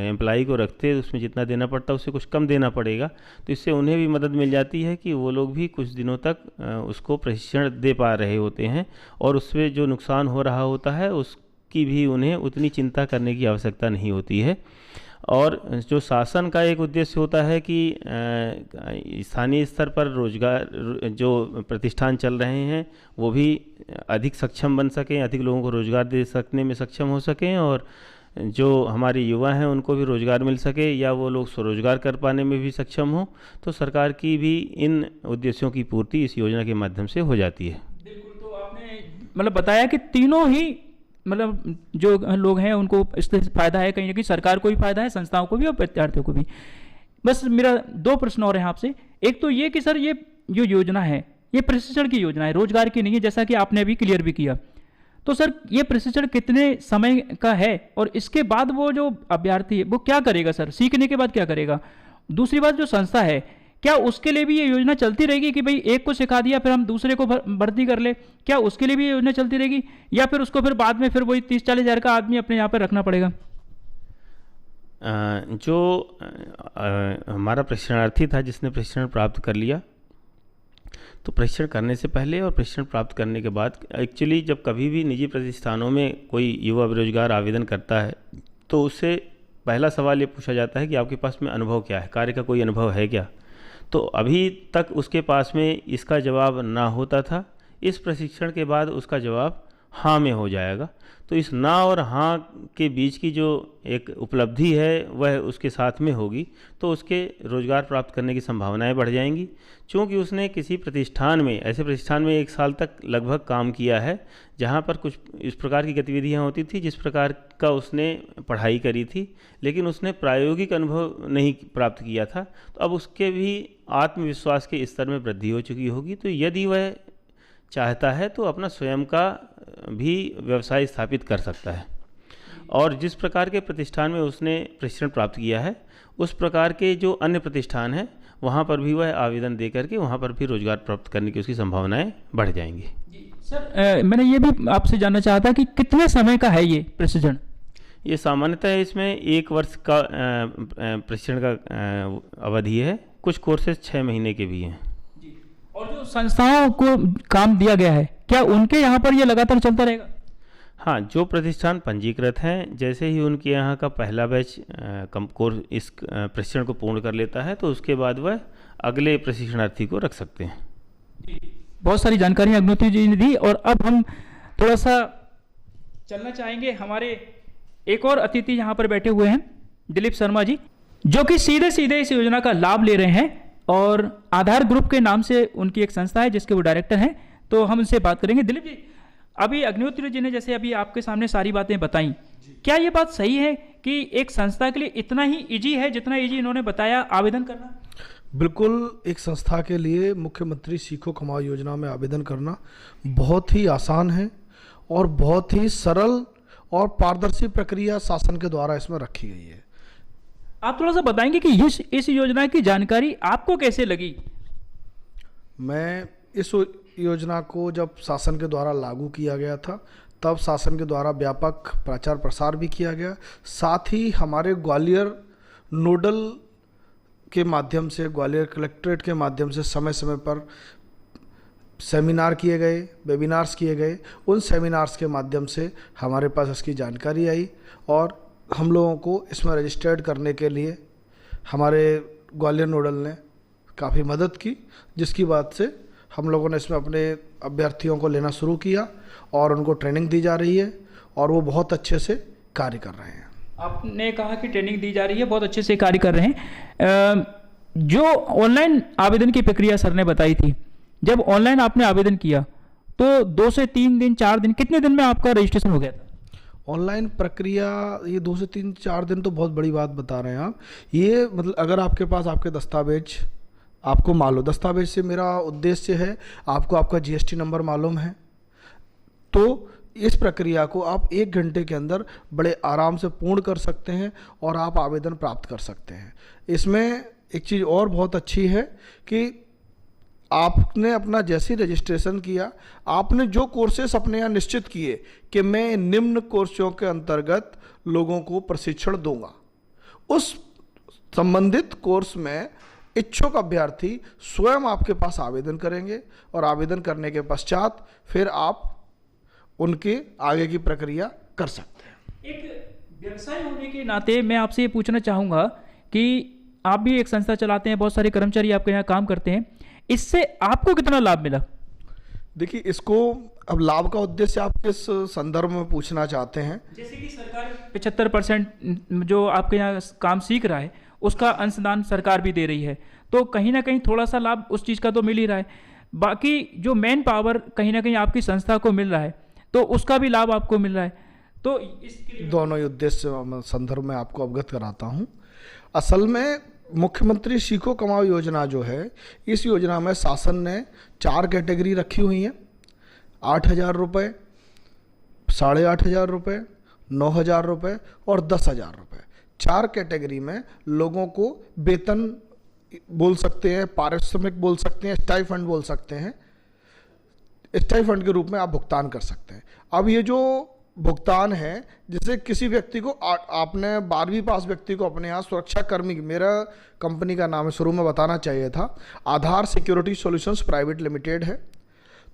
एम्प्लॉई को रखते उसमें जितना देना पड़ता उससे कुछ कम देना पड़ेगा। तो इससे उन्हें भी मदद मिल जाती है कि वो लोग भी कुछ दिनों तक उसको प्रशिक्षण दे पा रहे होते हैं, और उसमें जो नुकसान हो रहा होता है उसकी भी उन्हें उतनी चिंता करने की आवश्यकता नहीं होती है। और जो शासन का एक उद्देश्य होता है कि स्थानीय स्तर पर रोजगार, जो प्रतिष्ठान चल रहे हैं वो भी अधिक सक्षम बन सकें, अधिक लोगों को रोजगार दे सकने में सक्षम हो सकें, और जो हमारे युवा हैं उनको भी रोजगार मिल सके, या वो लोग स्वरोजगार कर पाने में भी सक्षम हो। तो सरकार की भी इन उद्देश्यों की पूर्ति इस योजना के माध्यम से हो जाती है। बिल्कुल। तो आपने मतलब बताया कि तीनों ही मतलब जो लोग हैं उनको इससे फायदा है, कहीं ना कहीं सरकार को भी फायदा है, संस्थाओं को भी और विद्यार्थियों को भी। बस मेरा दो प्रश्न और हैं आपसे। एक तो ये कि सर, ये जो योजना है ये प्रशिक्षण की योजना है, रोजगार की नहीं है, जैसा कि आपने अभी क्लियर भी किया। तो सर, ये प्रशिक्षण कितने समय का है, और इसके बाद वो जो अभ्यर्थी है वो क्या करेगा सर, सीखने के बाद क्या करेगा? दूसरी बात, जो संस्था है, क्या उसके लिए भी ये योजना चलती रहेगी कि भाई एक को सिखा दिया फिर हम दूसरे को भर्ती कर ले? क्या उसके लिए भी ये योजना चलती रहेगी, या फिर उसको फिर बाद में फिर वही 30-40 हज़ार का आदमी अपने यहाँ पर रखना पड़ेगा? जो हमारा प्रशिक्षणार्थी था जिसने प्रशिक्षण प्राप्त कर लिया, तो प्रशिक्षण करने से पहले और प्रशिक्षण प्राप्त करने के बाद, एक्चुअली जब कभी भी निजी प्रतिष्ठानों में कोई युवा बेरोजगार आवेदन करता है तो उससे पहला सवाल ये पूछा जाता है कि आपके पास में अनुभव क्या है, कार्य का कोई अनुभव है क्या? तो अभी तक उसके पास में इसका जवाब ना होता था। इस प्रशिक्षण के बाद उसका जवाब हाँ में हो जाएगा। तो इस ना और हाँ के बीच की जो एक उपलब्धि है वह उसके साथ में होगी, तो उसके रोज़गार प्राप्त करने की संभावनाएं बढ़ जाएंगी। क्योंकि उसने किसी प्रतिष्ठान में, ऐसे प्रतिष्ठान में 1 साल तक लगभग काम किया है, जहां पर कुछ इस प्रकार की गतिविधियां होती थी जिस प्रकार का उसने पढ़ाई करी थी, लेकिन उसने प्रायोगिक अनुभव नहीं प्राप्त किया था। तो अब उसके भी आत्मविश्वास के स्तर में वृद्धि हो चुकी होगी। तो यदि वह चाहता है तो अपना स्वयं का भी व्यवसाय स्थापित कर सकता है। और जिस प्रकार के प्रतिष्ठान में उसने प्रशिक्षण प्राप्त किया है, उस प्रकार के जो अन्य प्रतिष्ठान हैं वहाँ पर भी वह आवेदन दे करके वहाँ पर भी रोजगार प्राप्त करने की उसकी संभावनाएं बढ़ जाएंगी। सर, मैंने ये भी आपसे जानना चाहा था कि कितने समय का है ये प्रशिक्षण? ये सामान्यतः इसमें 1 वर्ष का प्रशिक्षण का अवधि है। कुछ कोर्सेज 6 महीने के भी हैं। और जो संस्थाओं को काम दिया गया है, क्या उनके यहाँ पर ये लगातार चलता रहेगा? हाँ, जो प्रतिष्ठान पंजीकृत हैं, जैसे ही उनके यहाँ का पहला बैच कोर्स इस प्रशिक्षण को पूर्ण कर लेता है, तो उसके बाद वह अगले प्रशिक्षणार्थी को रख सकते हैं। बहुत सारी जानकारी अग्निहोत्री जी ने दी, और अब हम थोड़ा सा चलना चाहेंगे। हमारे एक और अतिथि यहाँ पर बैठे हुए हैं, दिलीप शर्मा जी, जो कि सीधे सीधे इस योजना का लाभ ले रहे हैं, और आधार ग्रुप के नाम से उनकी एक संस्था है जिसके वो डायरेक्टर हैं। तो हम उनसे बात करेंगे। दिलीप जी, अभी अग्निहोत्री जी ने जैसे अभी आपके सामने सारी बातें बताई, क्या ये बात सही है कि एक संस्था के लिए इतना ही इजी है जितना इजी इन्होंने बताया आवेदन करना? बिल्कुल, एक संस्था के लिए मुख्यमंत्री सीखो कमाओ योजना में आवेदन करना बहुत ही आसान है और बहुत ही सरल और पारदर्शी प्रक्रिया शासन के द्वारा इसमें रखी गई है। आप थोड़ा सा बताएंगे कि इस योजना की जानकारी आपको कैसे लगी? मैं इस योजना को जब शासन के द्वारा लागू किया गया था, तब शासन के द्वारा व्यापक प्रचार प्रसार भी किया गया। साथ ही हमारे ग्वालियर नोडल के माध्यम से, ग्वालियर कलेक्ट्रेट के माध्यम से समय समय पर सेमिनार किए गए, वेबिनार्स किए गए। उन सेमिनार्स के माध्यम से हमारे पास इसकी जानकारी आई और हम लोगों को इसमें रजिस्टर्ड करने के लिए हमारे ग्वालियर नोडल ने काफ़ी मदद की, जिसकी बात से हम लोगों ने इसमें अपने अभ्यर्थियों को लेना शुरू किया और उनको ट्रेनिंग दी जा रही है और वो बहुत अच्छे से कार्य कर रहे हैं। आपने कहा कि ट्रेनिंग दी जा रही है, बहुत अच्छे से कार्य कर रहे हैं। जो ऑनलाइन आवेदन की प्रक्रिया सर ने बताई थी, जब ऑनलाइन आपने आवेदन किया तो 2 से 3 दिन, 4 दिन, कितने दिन में आपका रजिस्ट्रेशन हो गया था? ऑनलाइन प्रक्रिया ये 2 से 3-4 दिन तो बहुत बड़ी बात बता रहे हैं आप। ये मतलब अगर आपके पास आपके दस्तावेज आपको मालूम, दस्तावेज से मेरा उद्देश्य है आपको आपका जीएसटी नंबर मालूम है, तो इस प्रक्रिया को आप 1 घंटे के अंदर बड़े आराम से पूर्ण कर सकते हैं और आप आवेदन प्राप्त कर सकते हैं। इसमें एक चीज़ और बहुत अच्छी है कि आपने अपना जैसे रजिस्ट्रेशन किया, आपने जो कोर्सेस अपने यहाँ निश्चित किए कि मैं निम्न कोर्सों के अंतर्गत लोगों को प्रशिक्षण दूंगा, उस संबंधित कोर्स में इच्छुक अभ्यर्थी स्वयं आपके पास आवेदन करेंगे और आवेदन करने के पश्चात फिर आप उनके आगे की प्रक्रिया कर सकते हैं। एक व्यवसाय होने के नाते मैं आपसे ये पूछना चाहूँगा कि आप भी एक संस्था चलाते हैं, बहुत सारे कर्मचारी आपके यहाँ काम करते हैं, इससे आपको कितना लाभ मिला? देखिए, इसको अब लाभ का उद्देश्य आप किस संदर्भ में पूछना चाहते हैं? जैसे कि सरकार 75% जो आपके यहाँ काम सीख रहा है उसका अंशदान सरकार भी दे रही है, तो कहीं ना कहीं थोड़ा सा लाभ उस चीज़ का तो मिल ही रहा है। बाकी जो मैन पावर कहीं ना कहीं आपकी संस्था को मिल रहा है तो उसका भी लाभ आपको मिल रहा है, तो इसके दोनों ही उद्देश्य संदर्भ में आपको अवगत कराता हूँ। असल में मुख्यमंत्री सीखो कमाओ योजना जो है, इस योजना में शासन ने 4 कैटेगरी रखी हुई हैं। 8,000 रुपये, 8,500 रुपये, 9,000 रुपये और 10,000 रुपये। 4 कैटेगरी में लोगों को वेतन बोल सकते हैं, पारिश्रमिक बोल सकते हैं, स्टाइफंड बोल सकते हैं, स्टाइफंड के रूप में आप भुगतान कर सकते हैं। अब ये जो भुगतान है, जैसे किसी व्यक्ति को आपने 12वीं पास व्यक्ति को अपने यहाँ सुरक्षा कर्मी, मेरा कंपनी का नाम है, शुरू में बताना चाहिए था, आधार सिक्योरिटी सॉल्यूशंस प्राइवेट लिमिटेड है।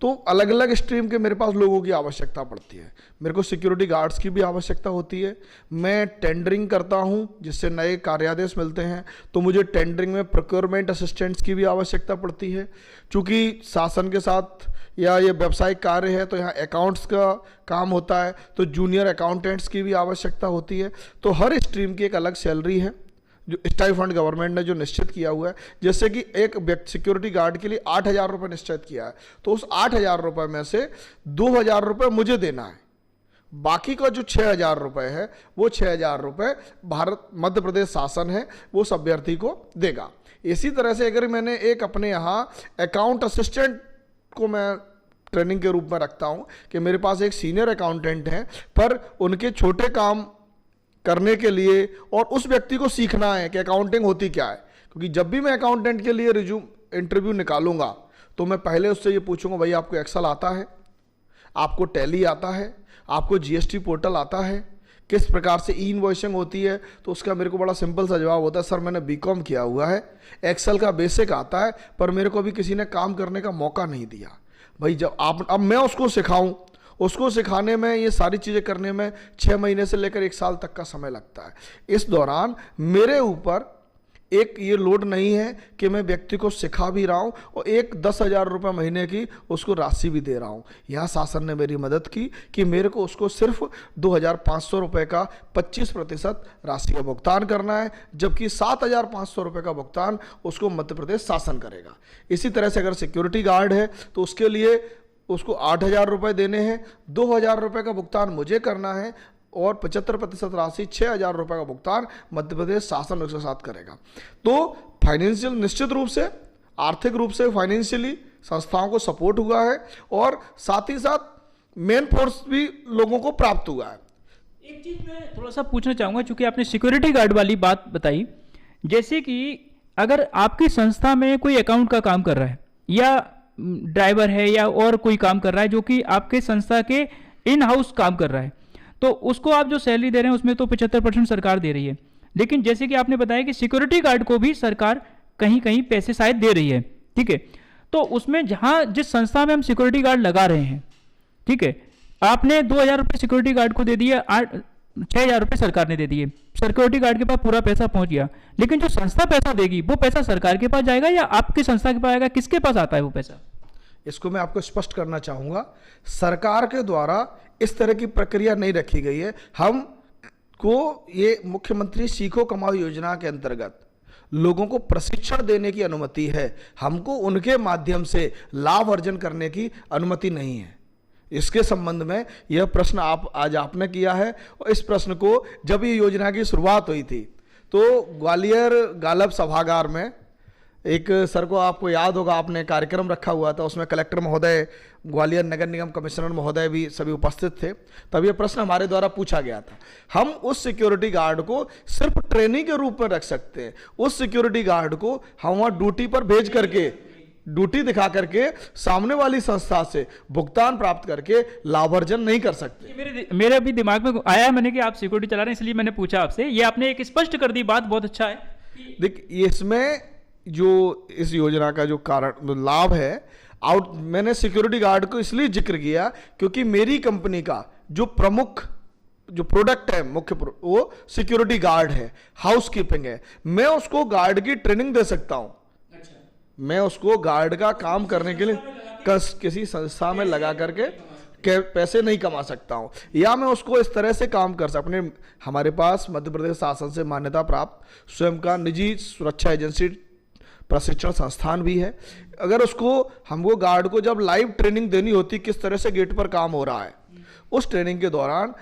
तो अलग अलग स्ट्रीम के मेरे पास लोगों की आवश्यकता पड़ती है। मेरे को सिक्योरिटी गार्ड्स की भी आवश्यकता होती है। मैं टेंडरिंग करता हूं, जिससे नए कार्यादेश मिलते हैं, तो मुझे टेंडरिंग में प्रोक्योरमेंट असिस्टेंट्स की भी आवश्यकता पड़ती है। चूँकि शासन के साथ या ये व्यावसायिक कार्य है तो यहाँ अकाउंट्स का काम होता है, तो जूनियर अकाउंटेंट्स की भी आवश्यकता होती है। तो हर स्ट्रीम की एक अलग सैलरी है जो स्टाइफंड गवर्नमेंट ने जो निश्चित किया हुआ है। जैसे कि एक व्यक्ति सिक्योरिटी गार्ड के लिए 8,000 रुपये निश्चित किया है, तो उस 8,000 रुपये में से 2,000 रुपये मुझे देना है। बाकी का जो 6,000 रुपये है, वो 6,000 रुपये भारत मध्य प्रदेश शासन है वो उस अभ्यर्थी को देगा। इसी तरह से अगर मैंने एक अपने यहाँ अकाउंट असिस्टेंट को मैं ट्रेनिंग के रूप में रखता हूँ कि मेरे पास एक सीनियर अकाउंटेंट है, पर उनके छोटे काम करने के लिए और उस व्यक्ति को सीखना है कि अकाउंटिंग होती क्या है। क्योंकि जब भी मैं अकाउंटेंट के लिए इंटरव्यू निकालूंगा तो मैं पहले उससे ये पूछूंगा, भाई आपको एक्सेल आता है, आपको टैली आता है, आपको जीएसटी पोर्टल आता है, किस प्रकार से ई इनवॉइसिंग होती है। तो उसका मेरे को बड़ा सिंपल सा जवाब होता है, सर मैंने बीकॉम किया हुआ है, एक्सेल का बेसिक आता है, पर मेरे को अभी किसी ने काम करने का मौका नहीं दिया। भाई जब अब मैं उसको सिखाऊं, उसको सिखाने में, ये सारी चीज़ें करने में 6 महीने से लेकर 1 साल तक का समय लगता है। इस दौरान मेरे ऊपर एक ये लोड नहीं है कि मैं व्यक्ति को सिखा भी रहा हूँ और एक 10,000 रुपये महीने की उसको राशि भी दे रहा हूँ। यहाँ शासन ने मेरी मदद की कि मेरे को उसको सिर्फ 2,500 रुपये का 25% राशि का भुगतान करना है, जबकि 7,500 रुपये का भुगतान उसको मध्य प्रदेश शासन करेगा। इसी तरह से अगर सिक्योरिटी गार्ड है तो उसके लिए उसको 8,000 रुपये देने हैं, 2,000 रुपये का भुगतान मुझे करना है, और 75% राशि 6,000 रुपये का भुगतान मध्य प्रदेश शासन एक साथ करेगा। तो फाइनेंशियल निश्चित रूप से, आर्थिक रूप से फाइनेंशियली संस्थाओं को सपोर्ट हुआ है और साथ ही साथ मेन फोर्स भी लोगों को प्राप्त हुआ है। एक चीज मैं थोड़ा सा पूछना चाहूंगा, चूंकि आपने सिक्योरिटी गार्ड वाली बात बताई, जैसे कि अगर आपकी संस्था में कोई अकाउंट का काम कर रहा है या ड्राइवर है या और कोई काम कर रहा है जो कि आपके संस्था के इन हाउस काम कर रहा है, तो उसको आप जो सैलरी दे रहे हैं उसमें तो 75% सरकार दे रही है, लेकिन जैसे कि आपने बताया कि सिक्योरिटी गार्ड को भी सरकार कहीं कहीं पैसे शायद दे रही है, ठीक है। तो उसमें जहां जिस संस्था में हम सिक्योरिटी गार्ड लगा रहे हैं, ठीक है, आपने 2,000 रुपये सिक्योरिटी गार्ड को दे दिए, 6,000 रुपये सरकार ने दे दिए, सिक्योरिटी गार्ड के पास पूरा पैसा पहुंच गया, लेकिन जो संस्था पैसा देगी वो पैसा सरकार के पास जाएगा या आपकी संस्था के पास आएगा, किसके पास आता है वो पैसा? इसको मैं आपको स्पष्ट करना चाहूँगा, सरकार के द्वारा इस तरह की प्रक्रिया नहीं रखी गई है। हम को ये मुख्यमंत्री सीखो कमाओ योजना के अंतर्गत लोगों को प्रशिक्षण देने की अनुमति है, हमको उनके माध्यम से लाभ अर्जन करने की अनुमति नहीं है। इसके संबंध में यह प्रश्न आज आपने किया है, और इस प्रश्न को जब ये योजना की शुरुआत हुई थी तो ग्वालियर गालब सभागार में एक, सर को आपको याद होगा, आपने कार्यक्रम रखा हुआ था, उसमें कलेक्टर महोदय, ग्वालियर नगर निगम कमिश्नर महोदय भी सभी उपस्थित थे। तब यह प्रश्न हमारे द्वारा पूछा गया था। हम उस सिक्योरिटी गार्ड को सिर्फ ट्रेनिंग के रूप में रख सकते हैं, उस सिक्योरिटी गार्ड को हम वहाँ ड्यूटी पर भेज करके, ड्यूटी दिखा करके सामने वाली संस्था से भुगतान प्राप्त करके लाभार्जन नहीं कर सकते। मेरे अभी दिमाग में आया मैंने कि आप सिक्योरिटी चला रहे हैं, इसलिए मैंने पूछा आपसे। ये आपने एक स्पष्ट कर दी बात, बहुत अच्छा है। देखिए, इसमें जो इस योजना का जो कारण लाभ है, मैंने सिक्योरिटी गार्ड को इसलिए जिक्र किया क्योंकि मेरी कंपनी का जो प्रमुख जो प्रोडक्ट है मुख्य वो सिक्योरिटी गार्ड है, हाउसकीपिंग है। मैं उसको गार्ड की ट्रेनिंग दे सकता हूं। मैं उसको गार्ड का काम करने के लिए किसी संस्था में लगा करके पैसे नहीं कमा सकता हूं, या मैं उसको इस तरह से काम कर सकता। अपने हमारे पास मध्य प्रदेश शासन से मान्यता प्राप्त स्वयं का निजी सुरक्षा एजेंसी प्रशिक्षण संस्थान भी है। अगर उसको हमको गार्ड को जब लाइव ट्रेनिंग देनी होती किस तरह से गेट पर काम हो रहा है, उस ट्रेनिंग के दौरान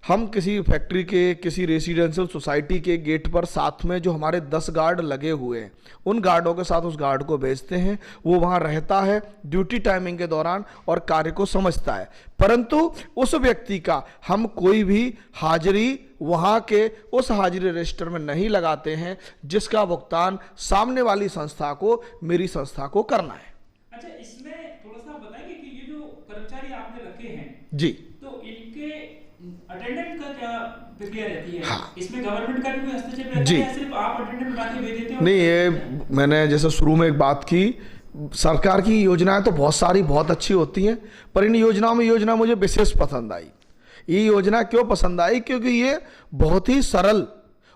हम किसी फैक्ट्री के, किसी रेसिडेंशियल सोसाइटी के गेट पर साथ में जो हमारे 10 गार्ड लगे हुए हैं, उन गार्डों के साथ उस गार्ड को भेजते हैं। वो वहाँ रहता है ड्यूटी टाइमिंग के दौरान और कार्य को समझता है, परंतु उस व्यक्ति का हम कोई भी हाजिरी वहाँ के उस हाजिरी रजिस्टर में नहीं लगाते हैं जिसका भुगतान सामने वाली संस्था को, मेरी संस्था को करना है। अच्छा, इसमें थोड़ा सा बताएंगे कि ये जो कर्मचारी आपने रखे हैं जी, तो इनके अटेंडेंट का क्या प्रक्रिया रहती है? हाँ। इसमें गवर्नमेंट का भी हस्तक्षेप रहता जी। है या सिर्फ आप अटेंडेंट बना के भेज देते हो? नहीं, ये मैंने जैसे शुरू में एक बात की, सरकार की योजनाएं तो बहुत सारी बहुत अच्छी होती हैं, पर इन योजनाओं में योजना मुझे विशेष पसंद आई। ये योजना क्यों पसंद आई? क्योंकि ये बहुत ही सरल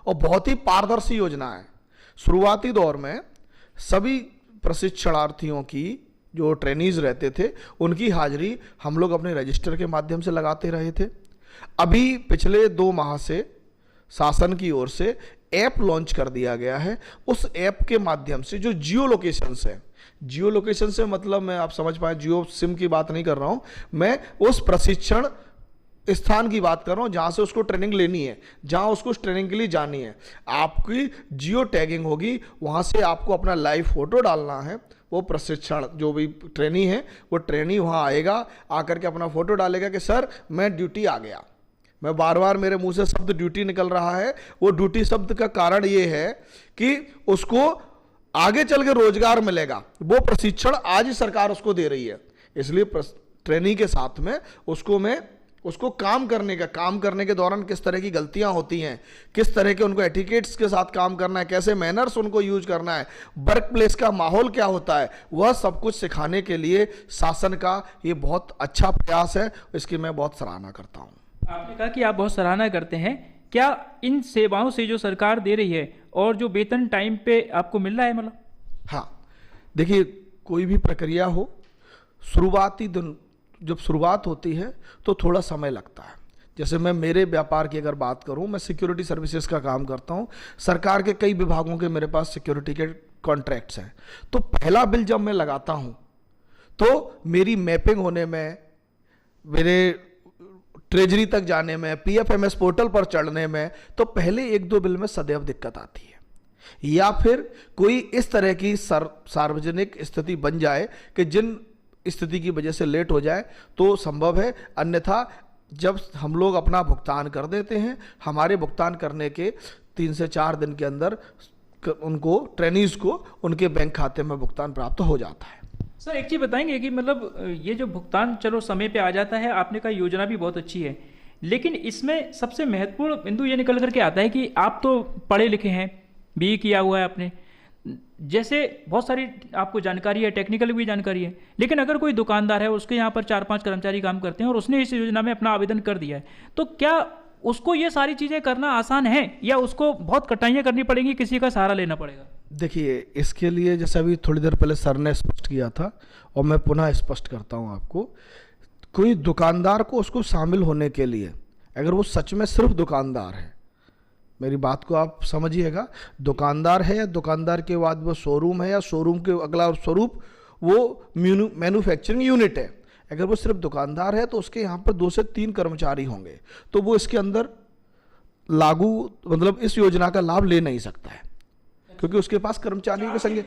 और बहुत ही पारदर्शी योजना है। शुरुआती दौर में सभी प्रशिक्षणार्थियों की जो ट्रेनीज रहते थे उनकी हाजिरी हम लोग अपने रजिस्टर के माध्यम से लगाते रहे थे। अभी पिछले 2 माह से शासन की ओर से ऐप लॉन्च कर दिया गया है। उस ऐप के माध्यम से जो जियो लोकेशन है, जियो लोकेशन से मतलब मैं आप समझ पाए, जियो सिम की बात नहीं कर रहा हूं, मैं उस प्रशिक्षण स्थान की बात कर रहा हूं जहां से उसको ट्रेनिंग लेनी है, जहां उसको उस ट्रेनिंग के लिए जानी है। आपकी जियो टैगिंग होगी, वहां से आपको अपना लाइव फोटो डालना है। वो प्रशिक्षण जो भी ट्रेनी है वो ट्रेनी वहाँ आएगा, आकर के अपना फोटो डालेगा कि सर मैं ड्यूटी आ गया। मैं बार बार मेरे मुंह से शब्द ड्यूटी निकल रहा है, वो ड्यूटी शब्द का कारण ये है कि उसको आगे चल के रोजगार मिलेगा। वो प्रशिक्षण आज ही सरकार उसको दे रही है, इसलिए ट्रेनी के साथ में उसको काम करने के दौरान किस तरह की गलतियां होती हैं, किस तरह के उनको एटिकेट्स के साथ काम करना है, कैसे मैनर्स उनको यूज करना है, वर्क प्लेस का माहौल क्या होता है, वह सब कुछ सिखाने के लिए शासन का ये बहुत अच्छा प्रयास है। इसकी मैं बहुत सराहना करता हूँ। आपने कहा कि आप बहुत सराहना करते हैं, क्या इन सेवाओं से जो सरकार दे रही है और जो वेतन टाइम पे आपको मिल रहा है? मतलब हाँ, देखिए, कोई भी प्रक्रिया हो, शुरुआती दिन जब शुरुआत होती है तो थोड़ा समय लगता है। जैसे मैं मेरे व्यापार की अगर बात करूं, मैं सिक्योरिटी सर्विसेज का काम करता हूं, सरकार के कई विभागों के मेरे पास सिक्योरिटी के कॉन्ट्रैक्ट्स हैं। तो पहला बिल जब मैं लगाता हूं तो मेरी मैपिंग होने में, मेरे ट्रेजरी तक जाने में, पीएफएमएस पोर्टल पर चढ़ने में, तो पहले 1-2 बिल में सदैव दिक्कत आती है, या फिर कोई इस तरह की सार्वजनिक स्थिति बन जाए कि जिन स्थिति की वजह से लेट हो जाए तो संभव है। अन्यथा जब हम लोग अपना भुगतान कर देते हैं, हमारे भुगतान करने के 3 से 4 दिन के अंदर उनको, ट्रेनीज को, उनके बैंक खाते में भुगतान प्राप्त हो जाता है। सर एक चीज़ बताएंगे कि मतलब ये जो भुगतान चलो समय पे आ जाता है, आपने कहा योजना भी बहुत अच्छी है, लेकिन इसमें सबसे महत्वपूर्ण बिंदु ये निकल करके आता है कि आप तो पढ़े लिखे हैं, बीए किया हुआ है आपने, जैसे बहुत सारी आपको जानकारी है, टेक्निकल भी जानकारी है, लेकिन अगर कोई दुकानदार है, उसके यहाँ पर 4-5 कर्मचारी काम करते हैं और उसने इस योजना में अपना आवेदन कर दिया है, तो क्या उसको ये सारी चीज़ें करना आसान है या उसको बहुत कठिनाइयाँ करनी पड़ेंगी, किसी का सहारा लेना पड़ेगा? देखिए, इसके लिए जैसा अभी थोड़ी देर पहले सर ने स्पष्ट किया था और मैं पुनः स्पष्ट करता हूँ आपको, कोई दुकानदार को उसको शामिल होने के लिए, अगर वो सच में सिर्फ दुकानदार है, मेरी बात को आप समझिएगा, दुकानदार है या दुकानदार के बाद वो शोरूम है या शोरूम के अगला स्वरूप वो मैन्युफैक्चरिंग यूनिट है, अगर वो सिर्फ दुकानदार है तो उसके यहाँ पर 2 से 3 कर्मचारी होंगे, तो वो इसके अंदर लागू, मतलब इस योजना का लाभ ले नहीं सकता है, क्योंकि उसके पास कर्मचारियों की संख्या,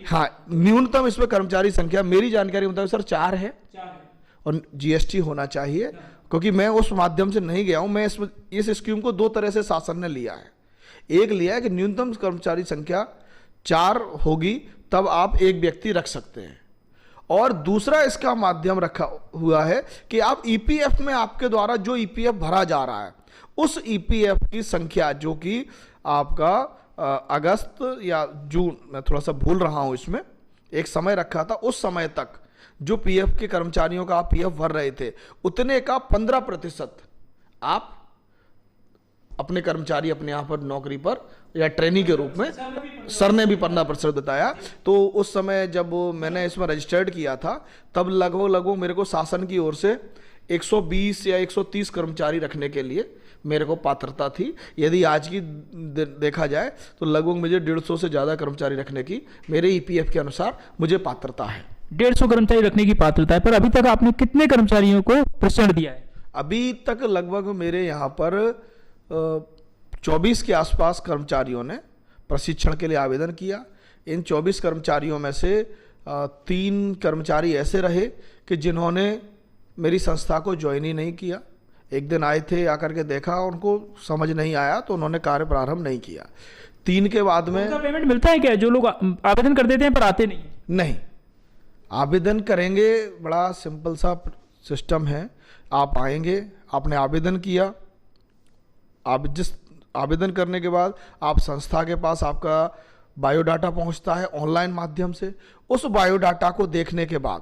हाँ, न्यूनतम इसमें कर्मचारी संख्या मेरी जानकारी मुताबिक सर 4 है और जीएसटी होना चाहिए, क्योंकि मैं उस माध्यम से नहीं गया हूं। मैं इस स्कीम को 2 तरह से शासन ने लिया है। एक लिया है कि न्यूनतम कर्मचारी संख्या 4 होगी तब आप एक व्यक्ति रख सकते हैं, और दूसरा इसका माध्यम रखा हुआ है कि आप ईपीएफ में आपके द्वारा जो ईपीएफ भरा जा रहा है, उस ईपीएफ की संख्या जो कि आपका अगस्त या जून, मैं थोड़ा सा भूल रहा हूं, इसमें एक समय रखा था, उस समय तक जो पीएफ के कर्मचारियों का आप पीएफ भर रहे थे, उतने का 15% आप अपने कर्मचारी अपने यहाँ पर नौकरी पर या ट्रेनी के रूप में, सर ने भी 15% बताया। तो उस समय जब मैंने इसमें रजिस्टर्ड किया था, तब लगभग मेरे को शासन की ओर से 120 या 130 कर्मचारी रखने के लिए मेरे को पात्रता थी। यदि आज की देखा जाए तो लगभग मुझे 150 से ज़्यादा कर्मचारी रखने की मेरे ईपीएफ के अनुसार मुझे पात्रता है। 150 कर्मचारी रखने की पात्रता है, पर अभी तक आपने कितने कर्मचारियों को प्रशिक्षण दिया है? अभी तक लगभग मेरे यहाँ पर 24 के आसपास कर्मचारियों ने प्रशिक्षण के लिए आवेदन किया। इन 24 कर्मचारियों में से 3 कर्मचारी ऐसे रहे कि जिन्होंने मेरी संस्था को ज्वाइन ही नहीं किया। एक दिन आए थे, आकर के देखा, उनको समझ नहीं आया तो उन्होंने कार्य प्रारंभ नहीं किया। 3 के बाद में उनका पेमेंट मिलता है क्या? जो लोग आवेदन कर देते हैं पर आते नहीं? नहीं, आवेदन करेंगे, बड़ा सिंपल सा सिस्टम है। आप आएंगे, आपने आवेदन किया, आप जिस आवेदन करने के बाद आप संस्था के पास आपका बायोडाटा पहुंचता है ऑनलाइन माध्यम से। उस बायोडाटा को देखने के बाद,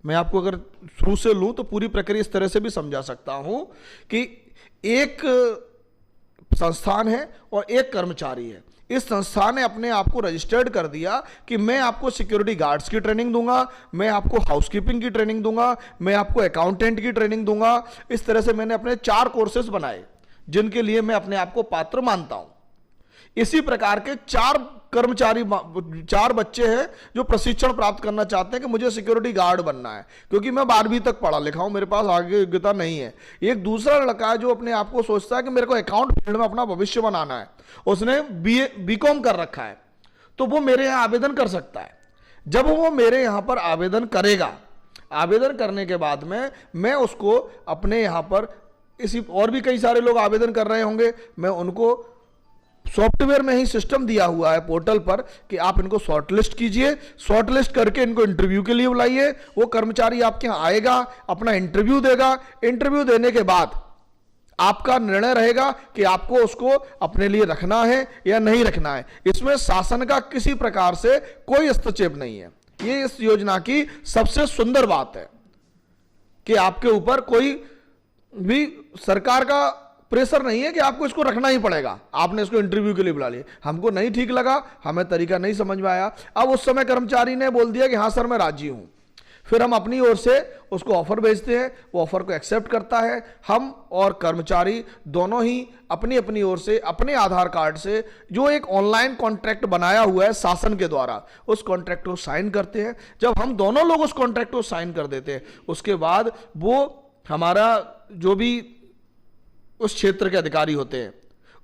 मैं आपको अगर शुरू से लूं तो पूरी प्रक्रिया इस तरह से भी समझा सकता हूं कि एक संस्थान है और एक कर्मचारी है। इस संस्थान ने अपने आप को रजिस्टर्ड कर दिया कि मैं आपको सिक्योरिटी गार्ड्स की ट्रेनिंग दूंगा, मैं आपको हाउसकीपिंग की ट्रेनिंग दूंगा, मैं आपको अकाउंटेंट की ट्रेनिंग दूंगा। इस तरह से मैंने अपने 4 कोर्सेज बनाए जिनके लिए मैं अपने आप को पात्र मानता हूं। इसी प्रकार के 4 कर्मचारी, 4 बच्चे हैं जो प्रशिक्षण प्राप्त करना चाहते हैं कि मुझे सिक्योरिटी गार्ड बनना है, क्योंकि मैं 12वीं तक पढ़ा लिखा हूं, मेरे पास आगे योग्यता नहीं है। एक दूसरा लड़का है जो अपने आप को सोचता है कि मेरे को अकाउंट फील्ड में अपना भविष्य बनाना है, उसने बीकॉम कर रखा है, तो वो मेरे यहाँ आवेदन कर सकता है। जब वो मेरे यहाँ पर आवेदन करेगा, आवेदन करने के बाद में मैं उसको अपने यहाँ पर, इसी और भी कई सारे लोग आवेदन कर रहे होंगे, मैं उनको सॉफ्टवेयर में ही सिस्टम दिया हुआ है पोर्टल पर कि आप इनको शॉर्टलिस्ट कीजिए, शॉर्टलिस्ट करके इनको इंटरव्यू के लिए बुलाइए। वो कर्मचारी आपके यहाँ आएगा, अपना इंटरव्यू देगा। इंटरव्यू देने के बाद आपका निर्णय रहेगा कि आपको उसको अपने लिए रखना है या नहीं रखना है। इसमें शासन का किसी प्रकार से कोई हस्तक्षेप नहीं है। ये इस योजना की सबसे सुंदर बात है कि आपके ऊपर कोई भी सरकार का प्रेशर नहीं है कि आपको इसको रखना ही पड़ेगा। आपने इसको इंटरव्यू के लिए बुला लिया, हमको नहीं ठीक लगा, हमें तरीका नहीं समझ में आया, अब उस समय कर्मचारी ने बोल दिया कि हाँ सर मैं राजी हूं, फिर हम अपनी ओर से उसको ऑफर भेजते हैं, वो ऑफर को एक्सेप्ट करता है। हम और कर्मचारी दोनों ही अपनी अपनी ओर से अपने आधार कार्ड से जो एक ऑनलाइन कॉन्ट्रैक्ट बनाया हुआ है शासन के द्वारा, उस कॉन्ट्रैक्ट को साइन करते हैं। जब हम दोनों लोग उस कॉन्ट्रैक्ट को साइन कर देते हैं, उसके बाद वो हमारा जो भी उस क्षेत्र के अधिकारी होते हैं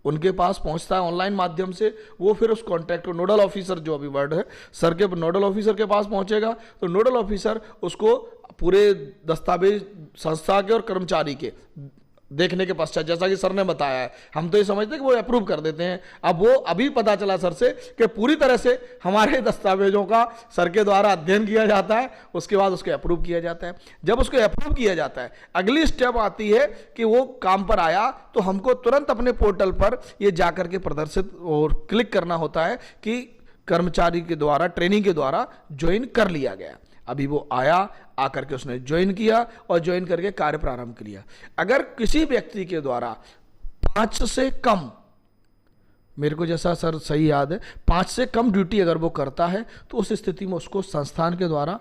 उनके पास पहुंचता है ऑनलाइन माध्यम से। वो फिर उस कॉन्टैक्ट को नोडल ऑफिसर, जो अभी वर्ड है सर के, नोडल ऑफिसर के पास पहुंचेगा तो नोडल ऑफिसर उसको पूरे दस्तावेज संस्था के और कर्मचारी के देखने के पश्चात, जैसा कि सर ने बताया है, हम तो ये समझते हैं कि वो अप्रूव कर देते हैं। अब वो अभी पता चला सर से कि पूरी तरह से हमारे दस्तावेजों का सर के द्वारा अध्ययन किया जाता है, उसके बाद उसको अप्रूव किया जाता है। जब उसको अप्रूव किया जाता है, अगली स्टेप आती है कि वो काम पर आया तो हमको तुरंत अपने पोर्टल पर ये जाकर के प्रदर्शित और क्लिक करना होता है कि कर्मचारी के द्वारा, ट्रेनिंग के द्वारा ज्वाइन कर लिया गया। अभी वो आया, आकर के उसने ज्वाइन किया और ज्वाइन करके कार्य प्रारंभ किया। अगर किसी व्यक्ति के द्वारा 5 से कम, मेरे को जैसा सर सही याद है, 5 से कम ड्यूटी अगर वो करता है तो उस स्थिति में उसको संस्थान के द्वारा,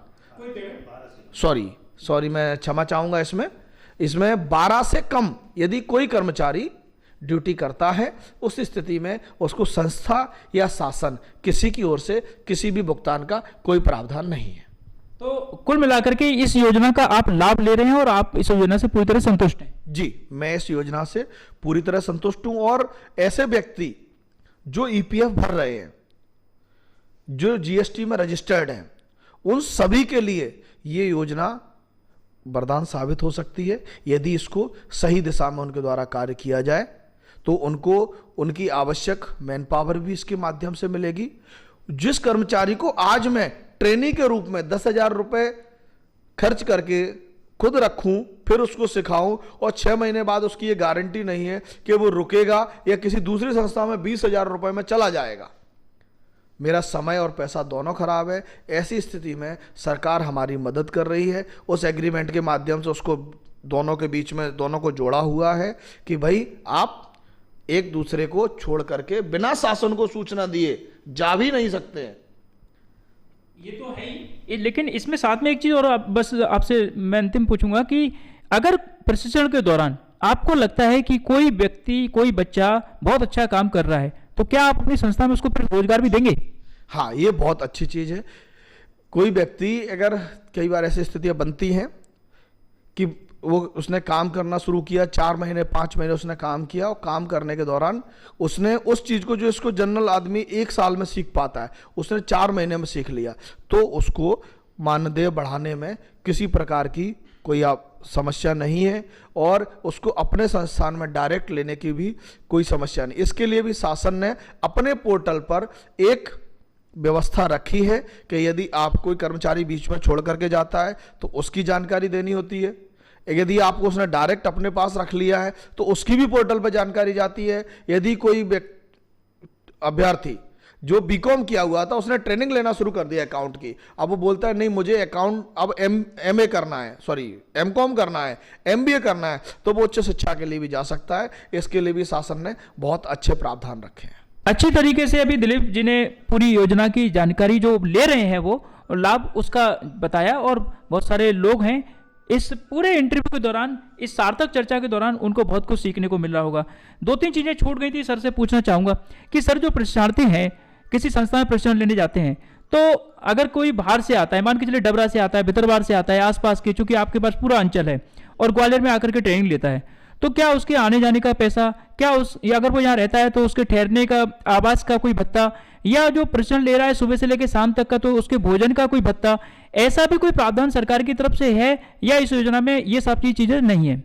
सॉरी मैं क्षमा चाहूंगा, इसमें 12 से कम यदि कोई कर्मचारी ड्यूटी करता है, उस स्थिति में उसको संस्था या शासन किसी की ओर से किसी भी भुगतान का कोई प्रावधान नहीं है। तो कुल मिलाकर के इस योजना का आप लाभ ले रहे हैं और आप इस योजना से पूरी तरह संतुष्ट हैं? जी, मैं इस योजना से पूरी तरह संतुष्ट हूं। और ऐसे व्यक्ति जो ईपीएफ भर रहे हैं, जो जीएसटी में रजिस्टर्ड हैं, उन सभी के लिए ये योजना वरदान साबित हो सकती है। यदि इसको सही दिशा में उनके द्वारा कार्य किया जाए तो उनको उनकी आवश्यक मैन पावर भी इसके माध्यम से मिलेगी। जिस कर्मचारी को आज मैं ट्रेनिंग के रूप में 10,000 रुपए खर्च करके खुद रखूं, फिर उसको सिखाऊं और 6 महीने बाद उसकी ये गारंटी नहीं है कि वो रुकेगा या किसी दूसरी संस्था में 20,000 रुपए में चला जाएगा, मेरा समय और पैसा दोनों खराब है। ऐसी स्थिति में सरकार हमारी मदद कर रही है। उस एग्रीमेंट के माध्यम से उसको दोनों के बीच में दोनों को जोड़ा हुआ है कि भाई आप एक दूसरे को छोड़ करके बिना शासन को सूचना दिए जा भी नहीं सकते हैं। ये तो है ही, लेकिन इसमें साथ में एक चीज और बस आपसे मैं अंतिम पूछूंगा कि अगर प्रशिक्षण के दौरान आपको लगता है कि कोई व्यक्ति, कोई बच्चा बहुत अच्छा काम कर रहा है, तो क्या आप अपनी संस्था में उसको फिर रोजगार भी देंगे? हाँ, ये बहुत अच्छी चीज है। कोई व्यक्ति, अगर कई बार ऐसी स्थितियां बनती हैं कि वो उसने काम करना शुरू किया, 4 महीने 5 महीने उसने काम किया और काम करने के दौरान उसने उस चीज़ को जो इसको जनरल आदमी 1 साल में सीख पाता है, उसने 4 महीने में सीख लिया, तो उसको मानदेय बढ़ाने में किसी प्रकार की कोई समस्या नहीं है और उसको अपने संस्थान में डायरेक्ट लेने की भी कोई समस्या नहीं। इसके लिए भी शासन ने अपने पोर्टल पर एक व्यवस्था रखी है कि यदि आप कोई कर्मचारी बीच में छोड़ करके जाता है तो उसकी जानकारी देनी होती है। यदि आपको उसने डायरेक्ट अपने पास रख लिया है तो उसकी भी पोर्टल पर जानकारी जाती है। यदि कोई अभ्यर्थी जो बीकॉम किया हुआ था, उसने ट्रेनिंग लेना शुरू कर दिया अकाउंट की, अब वो बोलता है नहीं मुझे अकाउंट अब एमए करना है, एमकॉम करना है, एमबीए करना है, तो वो उच्च शिक्षा के लिए भी जा सकता है। इसके लिए भी शासन ने बहुत अच्छे प्रावधान रखे हैं। अच्छी तरीके से अभी दिलीप जी ने पूरी योजना की जानकारी जो ले रहे हैं वो लाभ उसका बताया और बहुत सारे लोग हैं इस पूरे इंटरव्यू के दौरान, इस सार्थक चर्चा के दौरान उनको बहुत कुछ सीखने को मिल रहा होगा। 2-3 चीजें छूट गई थी, सर से पूछना चाहूंगा कि सर जो प्रशिक्षणार्थी हैं किसी संस्था में प्रशिक्षण लेने जाते हैं तो अगर कोई बाहर से आता है, मान के चलिए डबरा से आता है, भितरवार से आता है, आसपास के, चूंकि आपके पास पूरा अंचल है और ग्वालियर में आकर के ट्रेनिंग लेता है, तो क्या उसके आने जाने का पैसा, क्या या अगर वो यहाँ रहता है तो उसके ठहरने का, आवास का कोई भत्ता, या जो प्रशिक्षण ले रहा है सुबह से लेकर शाम तक का तो उसके भोजन का कोई भत्ता, ऐसा भी कोई प्रावधान सरकार की तरफ से है या इस योजना में ये सब चीजें नहीं है?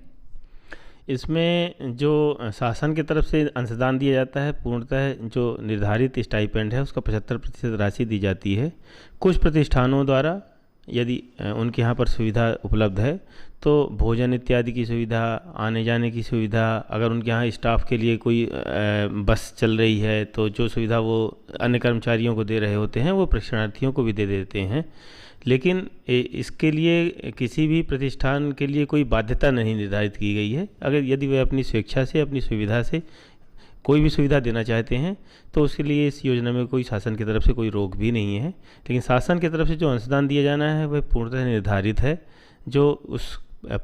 इसमें जो शासन की तरफ से अंशदान दिया जाता है, पूर्णतः जो निर्धारित स्टाइपेंड है उसका 75% राशि दी जाती है। कुछ प्रतिष्ठानों द्वारा यदि उनके यहाँ पर सुविधा उपलब्ध है तो भोजन इत्यादि की सुविधा, आने जाने की सुविधा, अगर उनके यहाँ स्टाफ के लिए कोई बस चल रही है तो जो सुविधा वो अन्य कर्मचारियों को दे रहे होते हैं वो प्रशिक्षणार्थियों को भी दे देते हैं। लेकिन इसके लिए किसी भी प्रतिष्ठान के लिए कोई बाध्यता नहीं निर्धारित की गई है। अगर यदि वे अपनी स्वेच्छा से, अपनी सुविधा से कोई भी सुविधा देना चाहते हैं तो उसके लिए इस योजना में कोई शासन की तरफ से कोई रोक भी नहीं है। लेकिन शासन की तरफ से जो अंशदान दिया जाना है वह पूर्णतः निर्धारित है। जो उस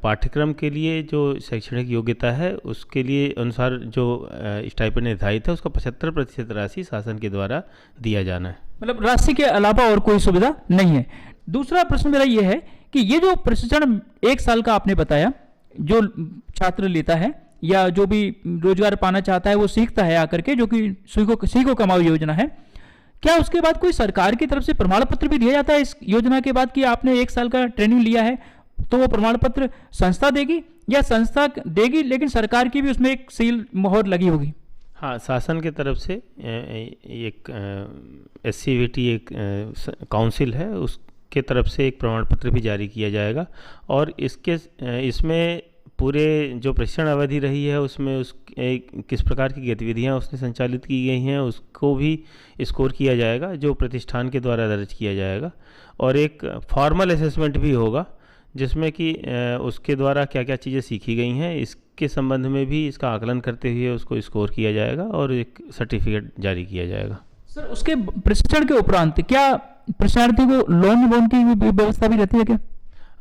पाठ्यक्रम के लिए जो शैक्षणिक योग्यता है उसके लिए अनुसार जो स्टाइपेंड निर्धारित है उसका 75% राशि शासन के द्वारा दिया जाना है। मतलब राशि के अलावा और कोई सुविधा नहीं है। दूसरा प्रश्न मेरा ये है कि ये जो प्रशिक्षण 1 साल का आपने बताया, जो छात्र लेता है या जो भी रोजगार पाना चाहता है वो सीखता है आकर के, जो कि सीखो कमाओ योजना है, क्या उसके बाद कोई सरकार की तरफ से प्रमाण पत्र भी दिया जाता है इस योजना के बाद कि आपने 1 साल का ट्रेनिंग लिया है? तो वो प्रमाण पत्र संस्था देगी या संस्था देगी लेकिन सरकार की भी उसमें एक सील मोहर लगी होगी? हाँ, शासन की तरफ से एक SCVT एक काउंसिल है, उसके तरफ से एक प्रमाण पत्र भी जारी किया जाएगा और इसमें पूरे जो प्रशिक्षण अवधि रही है उसमें किस प्रकार की गतिविधियां उसने संचालित की गई हैं उसको भी स्कोर किया जाएगा, जो प्रतिष्ठान के द्वारा दर्ज किया जाएगा। और एक फॉर्मल असेसमेंट भी होगा जिसमें कि उसके द्वारा क्या क्या चीज़ें सीखी गई हैं इसके संबंध में भी इसका आकलन करते हुए उसको स्कोर किया जाएगा और एक सर्टिफिकेट जारी किया जाएगा। सर, उसके प्रशिक्षण के उपरांत क्या प्रशिक्षणार्थी को लोन की भी व्यवस्था भी रहती है क्या?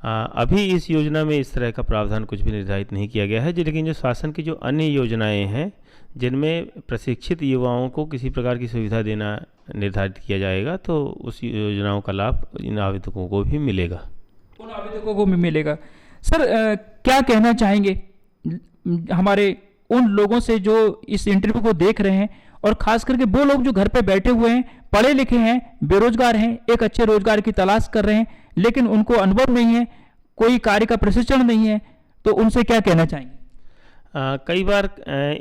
अभी इस योजना में इस तरह का प्रावधान कुछ भी निर्धारित नहीं किया गया है लेकिन जो शासन की जो अन्य योजनाएं हैं जिनमें प्रशिक्षित युवाओं को किसी प्रकार की सुविधा देना निर्धारित किया जाएगा तो उस योजनाओं का लाभ इन आवेदकों को भी मिलेगा। उन आवेदकों को भी मिलेगा। सर, क्या कहना चाहेंगे हमारे उन लोगों से जो इस इंटरव्यू को देख रहे हैं और खास करके वो लोग जो घर पे बैठे हुए हैं, पढ़े लिखे हैं, बेरोजगार हैं, एक अच्छे रोजगार की तलाश कर रहे हैं लेकिन उनको अनुभव नहीं है, कोई कार्य का प्रशिक्षण नहीं है, तो उनसे क्या कहना चाहेंगे? कई बार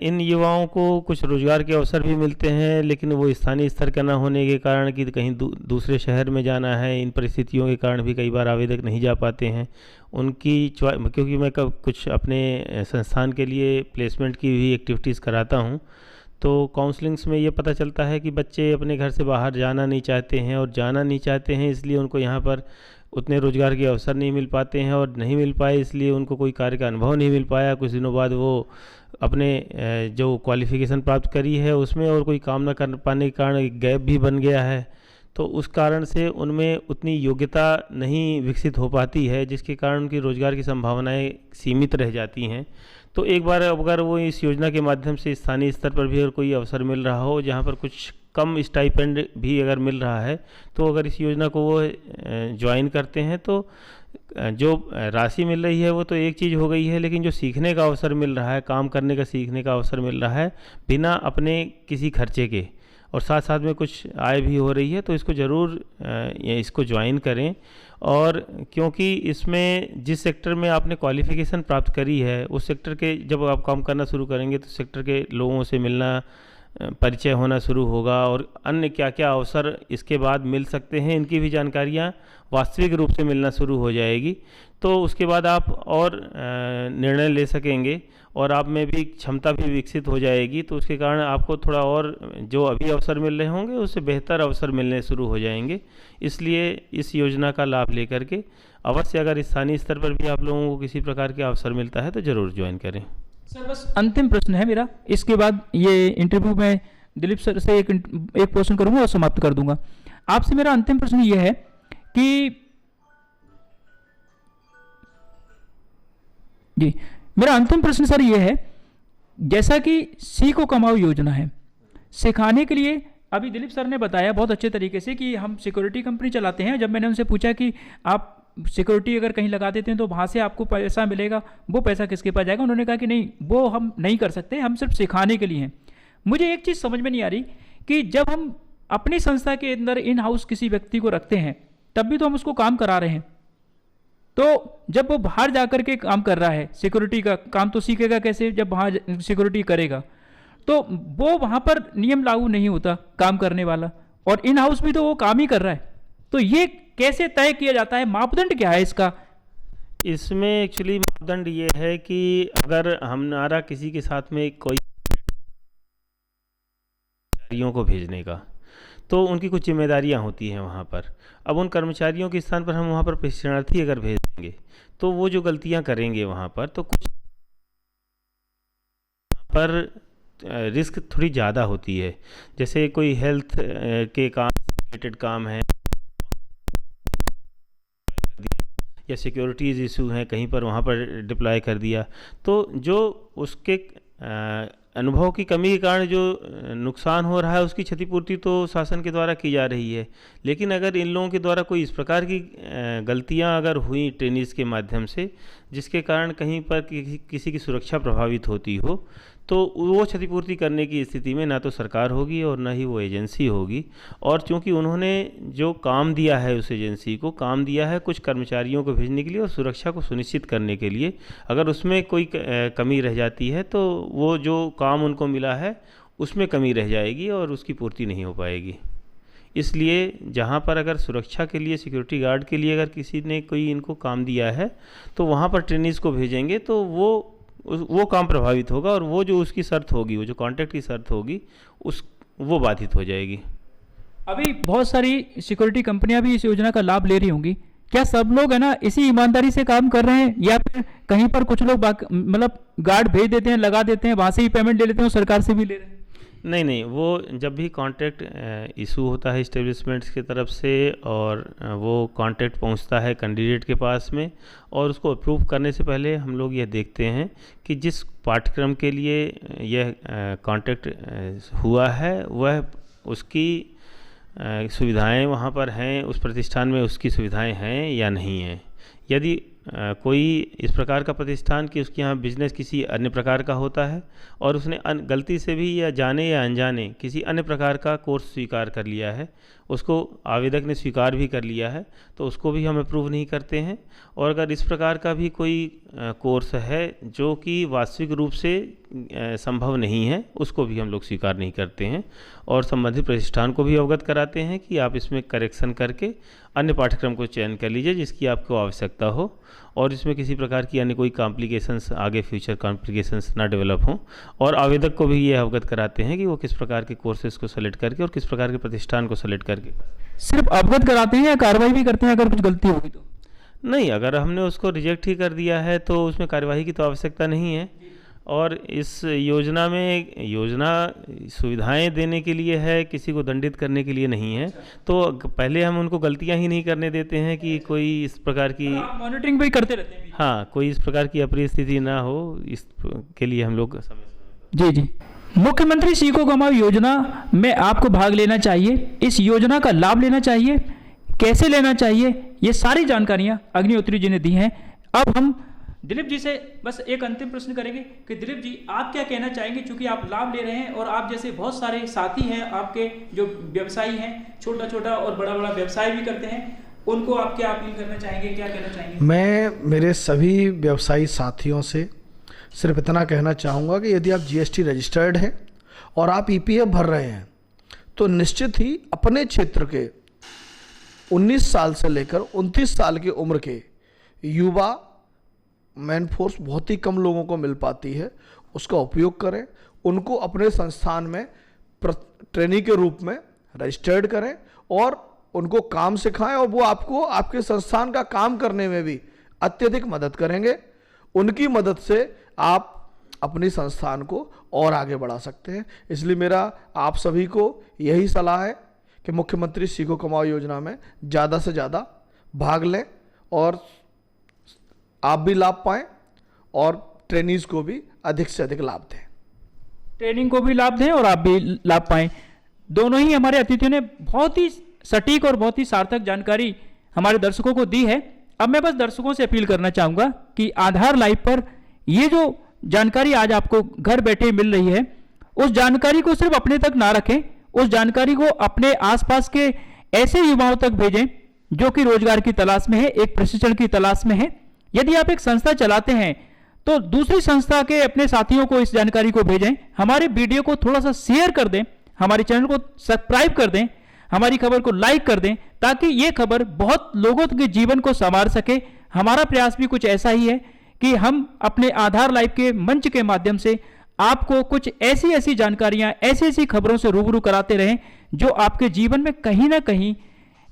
इन युवाओं को कुछ रोजगार के अवसर भी मिलते हैं लेकिन वो स्थानीय स्तर का न होने के कारण कि कहीं दूसरे शहर में जाना है, इन परिस्थितियों के कारण भी कई बार आवेदक नहीं जा पाते हैं। उनकी क्योंकि मैं कुछ अपने संस्थान के लिए प्लेसमेंट की भी एक्टिविटीज़ कराता हूँ तो काउंसलिंग्स में ये पता चलता है कि बच्चे अपने घर से बाहर जाना नहीं चाहते हैं और जाना नहीं चाहते हैं इसलिए उनको यहाँ पर उतने रोज़गार के अवसर नहीं मिल पाते हैं और नहीं मिल पाए इसलिए उनको कोई कार्य का अनुभव नहीं मिल पाया। कुछ दिनों बाद वो अपने जो क्वालिफ़िकेशन प्राप्त करी है उसमें और कोई काम न कर पाने के कारण एक गैप भी बन गया है, तो उस कारण से उनमें उतनी योग्यता नहीं विकसित हो पाती है जिसके कारण उनकी रोज़गार की संभावनाएं सीमित रह जाती हैं। तो एक बार अगर वो इस योजना के माध्यम से स्थानीय स्तर पर भी अगर कोई अवसर मिल रहा हो जहाँ पर कुछ कम स्टाइपेंड भी अगर मिल रहा है तो अगर इस योजना को वो ज्वाइन करते हैं तो जो राशि मिल रही है वो तो एक चीज़ हो गई है लेकिन जो सीखने का अवसर मिल रहा है, काम करने का सीखने का अवसर मिल रहा है बिना अपने किसी खर्चे के और साथ साथ में कुछ आय भी हो रही है, तो इसको ज़रूर इसको ज्वाइन करें। और क्योंकि इसमें जिस सेक्टर में आपने क्वालिफ़िकेशन प्राप्त करी है उस सेक्टर के जब आप काम करना शुरू करेंगे तो सेक्टर के लोगों से मिलना, परिचय होना शुरू होगा और अन्य क्या क्या अवसर इसके बाद मिल सकते हैं इनकी भी जानकारियाँ वास्तविक रूप से मिलना शुरू हो जाएगी। तो उसके बाद आप और निर्णय ले सकेंगे और आप में भी क्षमता भी विकसित हो जाएगी, तो उसके कारण आपको थोड़ा और जो अभी अवसर मिल रहे होंगे उससे बेहतर अवसर मिलने शुरू हो जाएंगे। इसलिए इस योजना का लाभ लेकर के अवश्य अगर स्थानीय स्तर पर भी आप लोगों को किसी प्रकार के अवसर मिलता है तो ज़रूर ज्वाइन करें। सर, बस अंतिम प्रश्न है मेरा, इसके बाद ये इंटरव्यू में दिलीप सर से एक क्वेश्चन करूंगा और समाप्त कर दूंगा। आपसे मेरा अंतिम प्रश्न ये है कि जी, मेरा अंतिम प्रश्न सर ये है, जैसा कि सीखो कमाओ योजना है, सिखाने के लिए अभी दिलीप सर ने बताया बहुत अच्छे तरीके से कि हम सिक्योरिटी कंपनी चलाते हैं। जब मैंने उनसे पूछा कि आप सिक्योरिटी अगर कहीं लगा देते हैं तो वहाँ से आपको पैसा मिलेगा, वो पैसा किसके पास जाएगा, उन्होंने कहा कि नहीं, वो हम नहीं कर सकते, हम सिर्फ सिखाने के लिए हैं। मुझे एक चीज़ समझ में नहीं आ रही कि जब हम अपनी संस्था के अंदर इन हाउस किसी व्यक्ति को रखते हैं तब भी तो हम उसको काम करा रहे हैं, तो जब वो बाहर जाकर के काम कर रहा है सिक्योरिटी का काम तो सीखेगा कैसे जब वहाँ सिक्योरिटी करेगा, तो वो वहाँ पर नियम लागू नहीं होता काम करने वाला, और इन हाउस भी तो वो काम ही कर रहा है। तो ये कैसे तय किया जाता है, मापदंड क्या है इसका? इसमें एक्चुअली मापदंड ये है कि अगर हमारा किसी के साथ में कोई कर्मचारियों को भेजने का, तो उनकी कुछ जिम्मेदारियां होती हैं वहाँ पर। अब उन कर्मचारियों के स्थान पर हम वहाँ पर प्रशिक्षणार्थी अगर भेज देंगे तो वो जो गलतियां करेंगे वहाँ पर, तो कुछ पर रिस्क थोड़ी ज़्यादा होती है। जैसे कोई हेल्थ के काम रिलेटेड काम है या सिक्योरिटीज़ इशू हैं कहीं पर, वहाँ पर डिप्लॉय कर दिया, तो जो उसके अनुभव की कमी के कारण जो नुकसान हो रहा है उसकी क्षतिपूर्ति तो शासन के द्वारा की जा रही है, लेकिन अगर इन लोगों के द्वारा कोई इस प्रकार की गलतियां अगर हुई ट्रेनिज के माध्यम से जिसके कारण कहीं पर किसी की सुरक्षा प्रभावित होती हो, तो वो क्षतिपूर्ति करने की स्थिति में ना तो सरकार होगी और ना ही वो एजेंसी होगी। और चूंकि उन्होंने जो काम दिया है, उस एजेंसी को काम दिया है कुछ कर्मचारियों को भेजने के लिए और सुरक्षा को सुनिश्चित करने के लिए, अगर उसमें कोई कमी रह जाती है तो वो जो काम उनको मिला है उसमें कमी रह जाएगी और उसकी पूर्ति नहीं हो पाएगी। इसलिए जहाँ पर अगर सुरक्षा के लिए, सिक्योरिटी गार्ड के लिए अगर किसी ने कोई इनको काम दिया है तो वहाँ पर ट्रेनिज को भेजेंगे तो वो काम प्रभावित होगा और वो जो उसकी शर्त होगी, वो जो कॉन्ट्रैक्ट की शर्त होगी वो बाधित हो जाएगी। अभी बहुत सारी सिक्योरिटी कंपनियां भी इस योजना का लाभ ले रही होंगी, क्या सब लोग है ना इसी ईमानदारी से काम कर रहे हैं या फिर कहीं पर कुछ लोग मतलब गार्ड भेज देते हैं, लगा देते हैं, वहां से ही पेमेंट ले लेते हैं और सरकार से भी ले रहे हैं? नहीं, वो जब भी कॉन्ट्रैक्ट इशू होता है इस्टेब्लिशमेंट्स की तरफ से और वो कॉन्ट्रैक्ट पहुंचता है कैंडिडेट के पास में, और उसको अप्रूव करने से पहले हम लोग यह देखते हैं कि जिस पाठ्यक्रम के लिए यह कॉन्ट्रैक्ट हुआ है वह उसकी सुविधाएं वहाँ पर हैं, उस प्रतिष्ठान में उसकी सुविधाएं हैं या नहीं हैं। यदि कोई इस प्रकार का प्रतिष्ठान कि उसके यहाँ बिजनेस किसी अन्य प्रकार का होता है और उसने गलती से भी या जाने या अनजाने किसी अन्य प्रकार का कोर्स स्वीकार कर लिया है, उसको आवेदक ने स्वीकार भी कर लिया है, तो उसको भी हम अप्रूव नहीं करते हैं। और अगर इस प्रकार का भी कोई कोर्स है जो कि वास्तविक रूप से संभव नहीं है, उसको भी हम लोग स्वीकार नहीं करते हैं और संबंधित प्रतिष्ठान को भी अवगत कराते हैं कि आप इसमें करेक्शन करके अन्य पाठ्यक्रम को चयन कर लीजिए जिसकी आपको आवश्यकता हो और इसमें किसी प्रकार की अन्य कोई कॉम्प्लिकेशंस, आगे फ्यूचर कॉम्प्लिकेशंस ना डेवलप हों। और आवेदक को भी ये अवगत कराते हैं कि वो किस प्रकार के कोर्सेज को सेलेक्ट करके और किस प्रकार के प्रतिष्ठान को सेलेक्ट करके। सिर्फ अवगत कराते हैं या कार्रवाई भी करते हैं अगर कुछ गलती होगी तो? नहीं, अगर हमने उसको रिजेक्ट ही कर दिया है तो उसमें कार्यवाही की तो आवश्यकता नहीं है। और इस योजना में सुविधाएं देने के लिए है, किसी को दंडित करने के लिए नहीं है। तो पहले हम उनको गलतियां ही नहीं करने देते हैं कि कोई इस प्रकार की मॉनिटरिंग भी करते रहते हैं। हाँ, कोई इस प्रकार की अप्रिय स्थिति ना हो, इसके लिए हम लोग जी जी। मुख्यमंत्री सीखो कमाओ योजना में आपको भाग लेना चाहिए, इस योजना का लाभ लेना चाहिए, कैसे लेना चाहिए, ये सारी जानकारियां अग्निहोत्री जी ने दी हैं। अब हम दिलीप जी से बस एक अंतिम प्रश्न करेंगे कि दिलीप जी आप क्या कहना चाहेंगे, क्योंकि आप लाभ ले रहे हैं और आप जैसे बहुत सारे साथी हैं आपके जो व्यवसायी हैं, छोटा छोटा और बड़ा बड़ा व्यवसाय भी करते हैं, उनको आप क्या अपील करना चाहेंगे, क्या कहना चाहेंगे? मैं मेरे सभी व्यवसायी साथियों से सिर्फ इतना कहना चाहूँगा कि यदि आप GST रजिस्टर्ड हैं और आप EPF भर रहे हैं तो निश्चित ही अपने क्षेत्र के 19 साल से लेकर 29 साल की उम्र के युवा मैन फोर्स बहुत ही कम लोगों को मिल पाती है, उसका उपयोग करें, उनको अपने संस्थान में ट्रेनी के रूप में रजिस्टर्ड करें और उनको काम सिखाएं और वो आपको आपके संस्थान का काम करने में भी अत्यधिक मदद करेंगे। उनकी मदद से आप अपनी संस्थान को और आगे बढ़ा सकते हैं। इसलिए मेरा आप सभी को यही सलाह है कि मुख्यमंत्री सीखो कमाओ योजना में ज़्यादा से ज़्यादा भाग लें और आप भी लाभ पाएं और ट्रेनीज को भी अधिक से अधिक लाभ दें। ट्रेनिंग को भी लाभ दें और आप भी लाभ पाएं। दोनों ही हमारे अतिथियों ने बहुत ही सटीक और बहुत ही सार्थक जानकारी हमारे दर्शकों को दी है। अब मैं बस दर्शकों से अपील करना चाहूँगा कि आधार लाइव पर ये जो जानकारी आज आपको घर बैठे मिल रही है, उस जानकारी को सिर्फ अपने तक ना रखें, उस जानकारी को अपने आसपास के ऐसे युवाओं तक भेजें जो कि रोजगार की तलाश में है, एक प्रशिक्षण की तलाश में है। यदि आप एक संस्था चलाते हैं तो दूसरी संस्था के अपने साथियों को इस जानकारी को भेजें, हमारे वीडियो को थोड़ा सा शेयर कर दें, हमारे चैनल को सब्सक्राइब कर दें, हमारी खबर को लाइक कर दें, ताकि ये खबर बहुत लोगों के जीवन को संवार सके। हमारा प्रयास भी कुछ ऐसा ही है कि हम अपने आधार लाइव के मंच के माध्यम से आपको कुछ ऐसी ऐसी जानकारियां, ऐसी ऐसी खबरों से रूबरू कराते रहें जो आपके जीवन में कहीं ना कहीं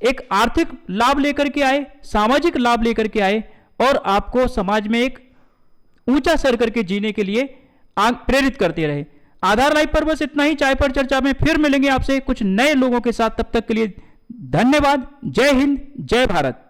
एक आर्थिक लाभ लेकर के आए, सामाजिक लाभ लेकर के आए और आपको समाज में एक ऊंचा सर करके जीने के लिए प्रेरित करते रहे। आधार लाइव पर बस इतना ही। चाय पर चर्चा में फिर मिलेंगे आपसे कुछ नए लोगों के साथ। तब तक के लिए धन्यवाद। जय हिंद, जय भारत।